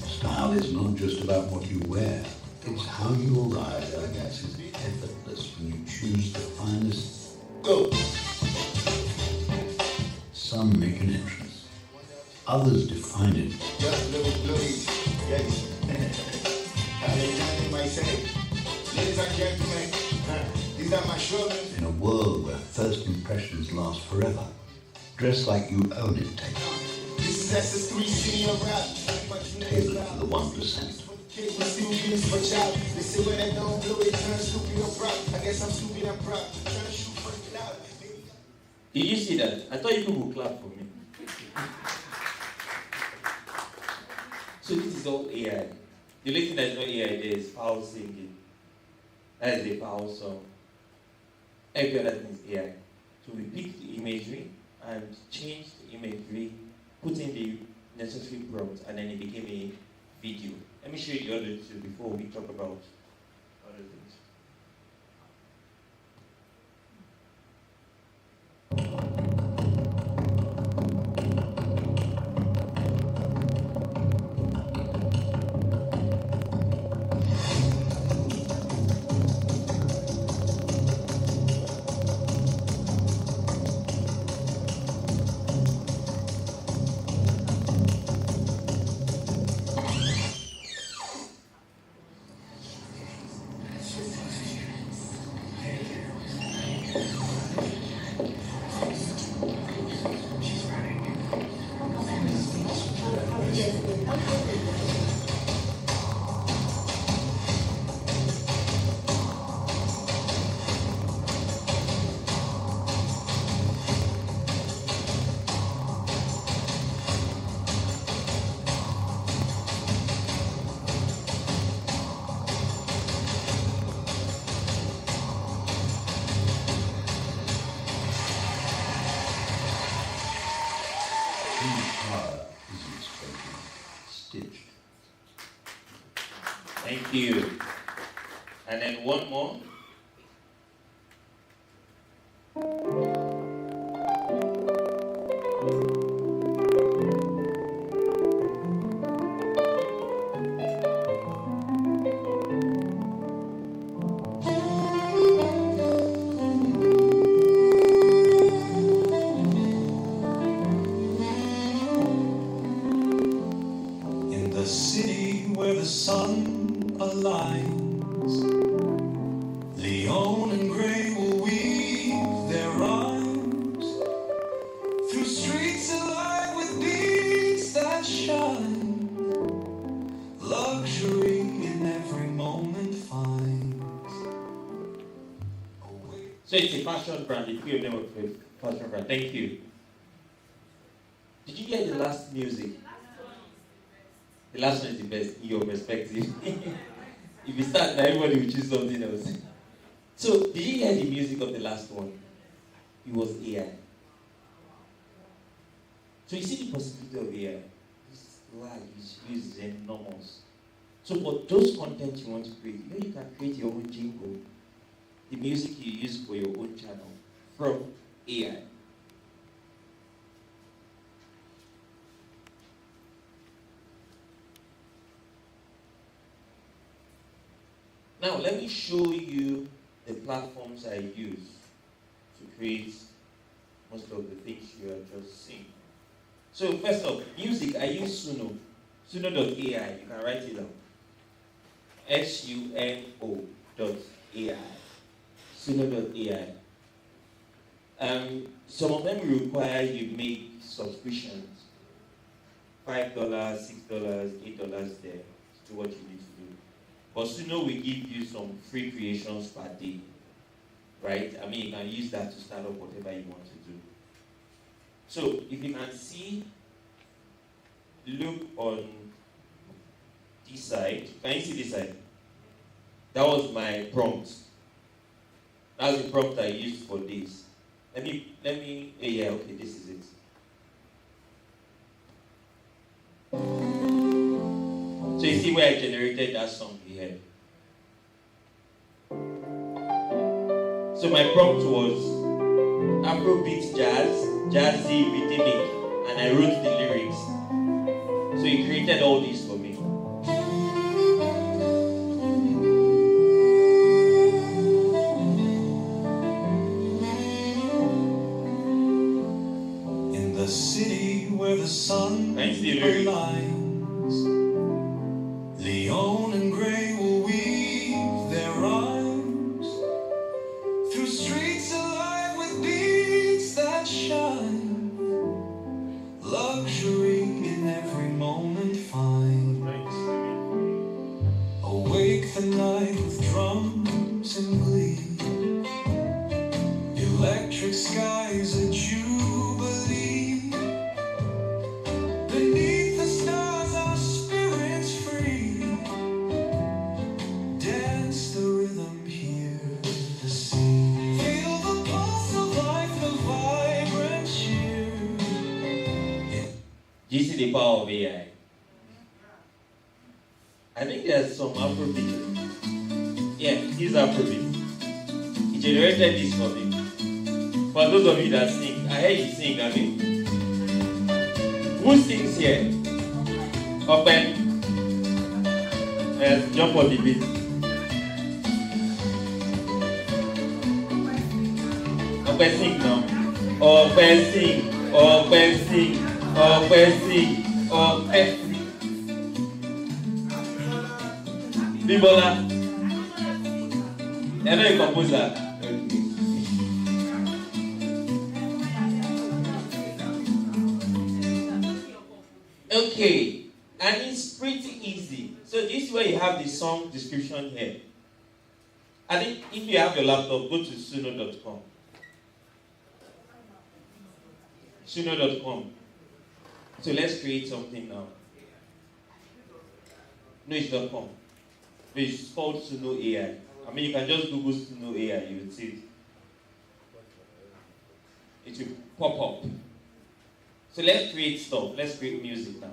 Style is not just about what you wear, it's how you arrive. Elegance is effortless when you choose the finest. Go! Some make an entrance, others define it. Just little bloodies, yes. Might say, ladies and gentlemen, these are my shoulders. In a world where first impressions last forever, dress like you own it, take on. This is SS3 City of Rap. Tailored for the 1%. They say when I don't blow it, turn stupid or proud. I guess I'm stupid and proud. Trying to shoot for the cloud. Did you see that? I thought you people would clap for me. So this is all AI. The only thing that is not AI there is foul singing. That is the foul song. Every other thing is AI. So we picked the imagery and changed the imagery, put in the necessary prompts, and then it became a video. Let me show you the other 2 before we talk about other things. Tara isn't spoken, stitched. Thank you. And then one more. In the city where the sun aligns, Leon and Gray will weave their rhymes through streets alive with beats that shine. Luxury in every moment finds. So it's a fashion brand. The three of them are a fashion brand. Thank you. Did you hear the last music? The last one is the best in your perspective. If you start, now everybody will choose something else. So, did you hear the music of the last one? It was AI. So you see the possibility of AI. This life is enormous. So for those content you want to create, you can create your own jingle, the music you use for your own channel from AI. Now let me show you the platforms I use to create most of the things you are just seeing. So first off, music, I use Suno. Suno.ai, you can write it down. Suno.ai. Suno.ai. Some of them require you make subscriptions. $5, $6, $8 there to what you need to do. But Suno will give you some free creations per day. Right? I mean, you can use that to start up whatever you want to do. So, if you can see, look on this side. Can you see this side? That was my prompt. That's the prompt I used for this. Yeah, okay, this is it. So you see where I generated that song here. So my prompt was Afrobeat jazz, jazzy, rhythmic, and I wrote the lyrics. So he created all these for me. In the city where the sun aligns, Leon and Gray will weave their rhymes through streets alive with beats that shine. Luxury in every moment finds. Awake the night with drums and glee. Electric skies a jubilee. Beneath the stars our spirits free. Dance the rhythm, hear the sea. Feel the pulse of life, the vibrant cheer. Do you see the power of AI? I think there's some Afrobeat. Yeah, here's Afrobeat. He generated this for me. For those of you that sing, I heard you sing, I mean. Who sings here? Open. Let's jump on the beat. Open sing now. Open sing. Open sing. Open sing. Open sing. Bibola. I know you compose that. Okay, and it's pretty easy. So this is where you have the song description here. I think if you have your laptop, go to suno.com. Suno.com. So let's create something now. No, it's .com. It's called Suno AI. I mean, you can just Google Suno AI, you will see it. It will pop up. So let's create stuff. Let's create music now.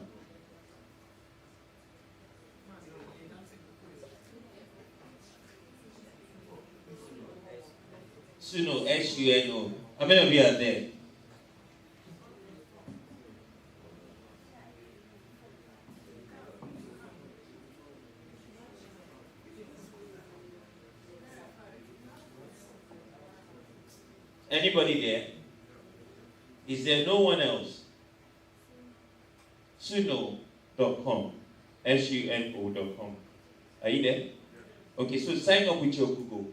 Suno, S-U-N-O. How many of you are there? Anybody there? Is there no one else? Suno.com. SUNO.com. Are you there? Okay, so sign up with your Google.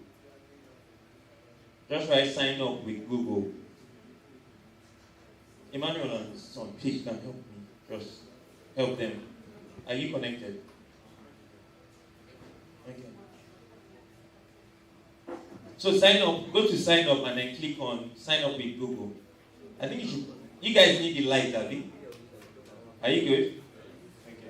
Just write sign up with Google. Emmanuel and son, please can help me. Just help them. Are you connected? Okay. So sign up, go to sign up and then click on sign up with Google. I think you guys need the light, Abby. Are you good? Okay.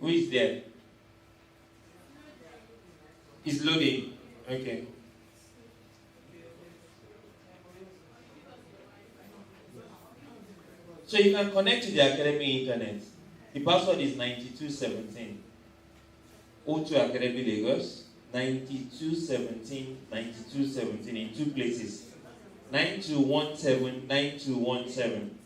Who is there? It's loading. Okay. So you can connect to the Academy internet. The password is 9217. O2 Academy Lagos, 9217, 9217 in two places. 9217, 9217.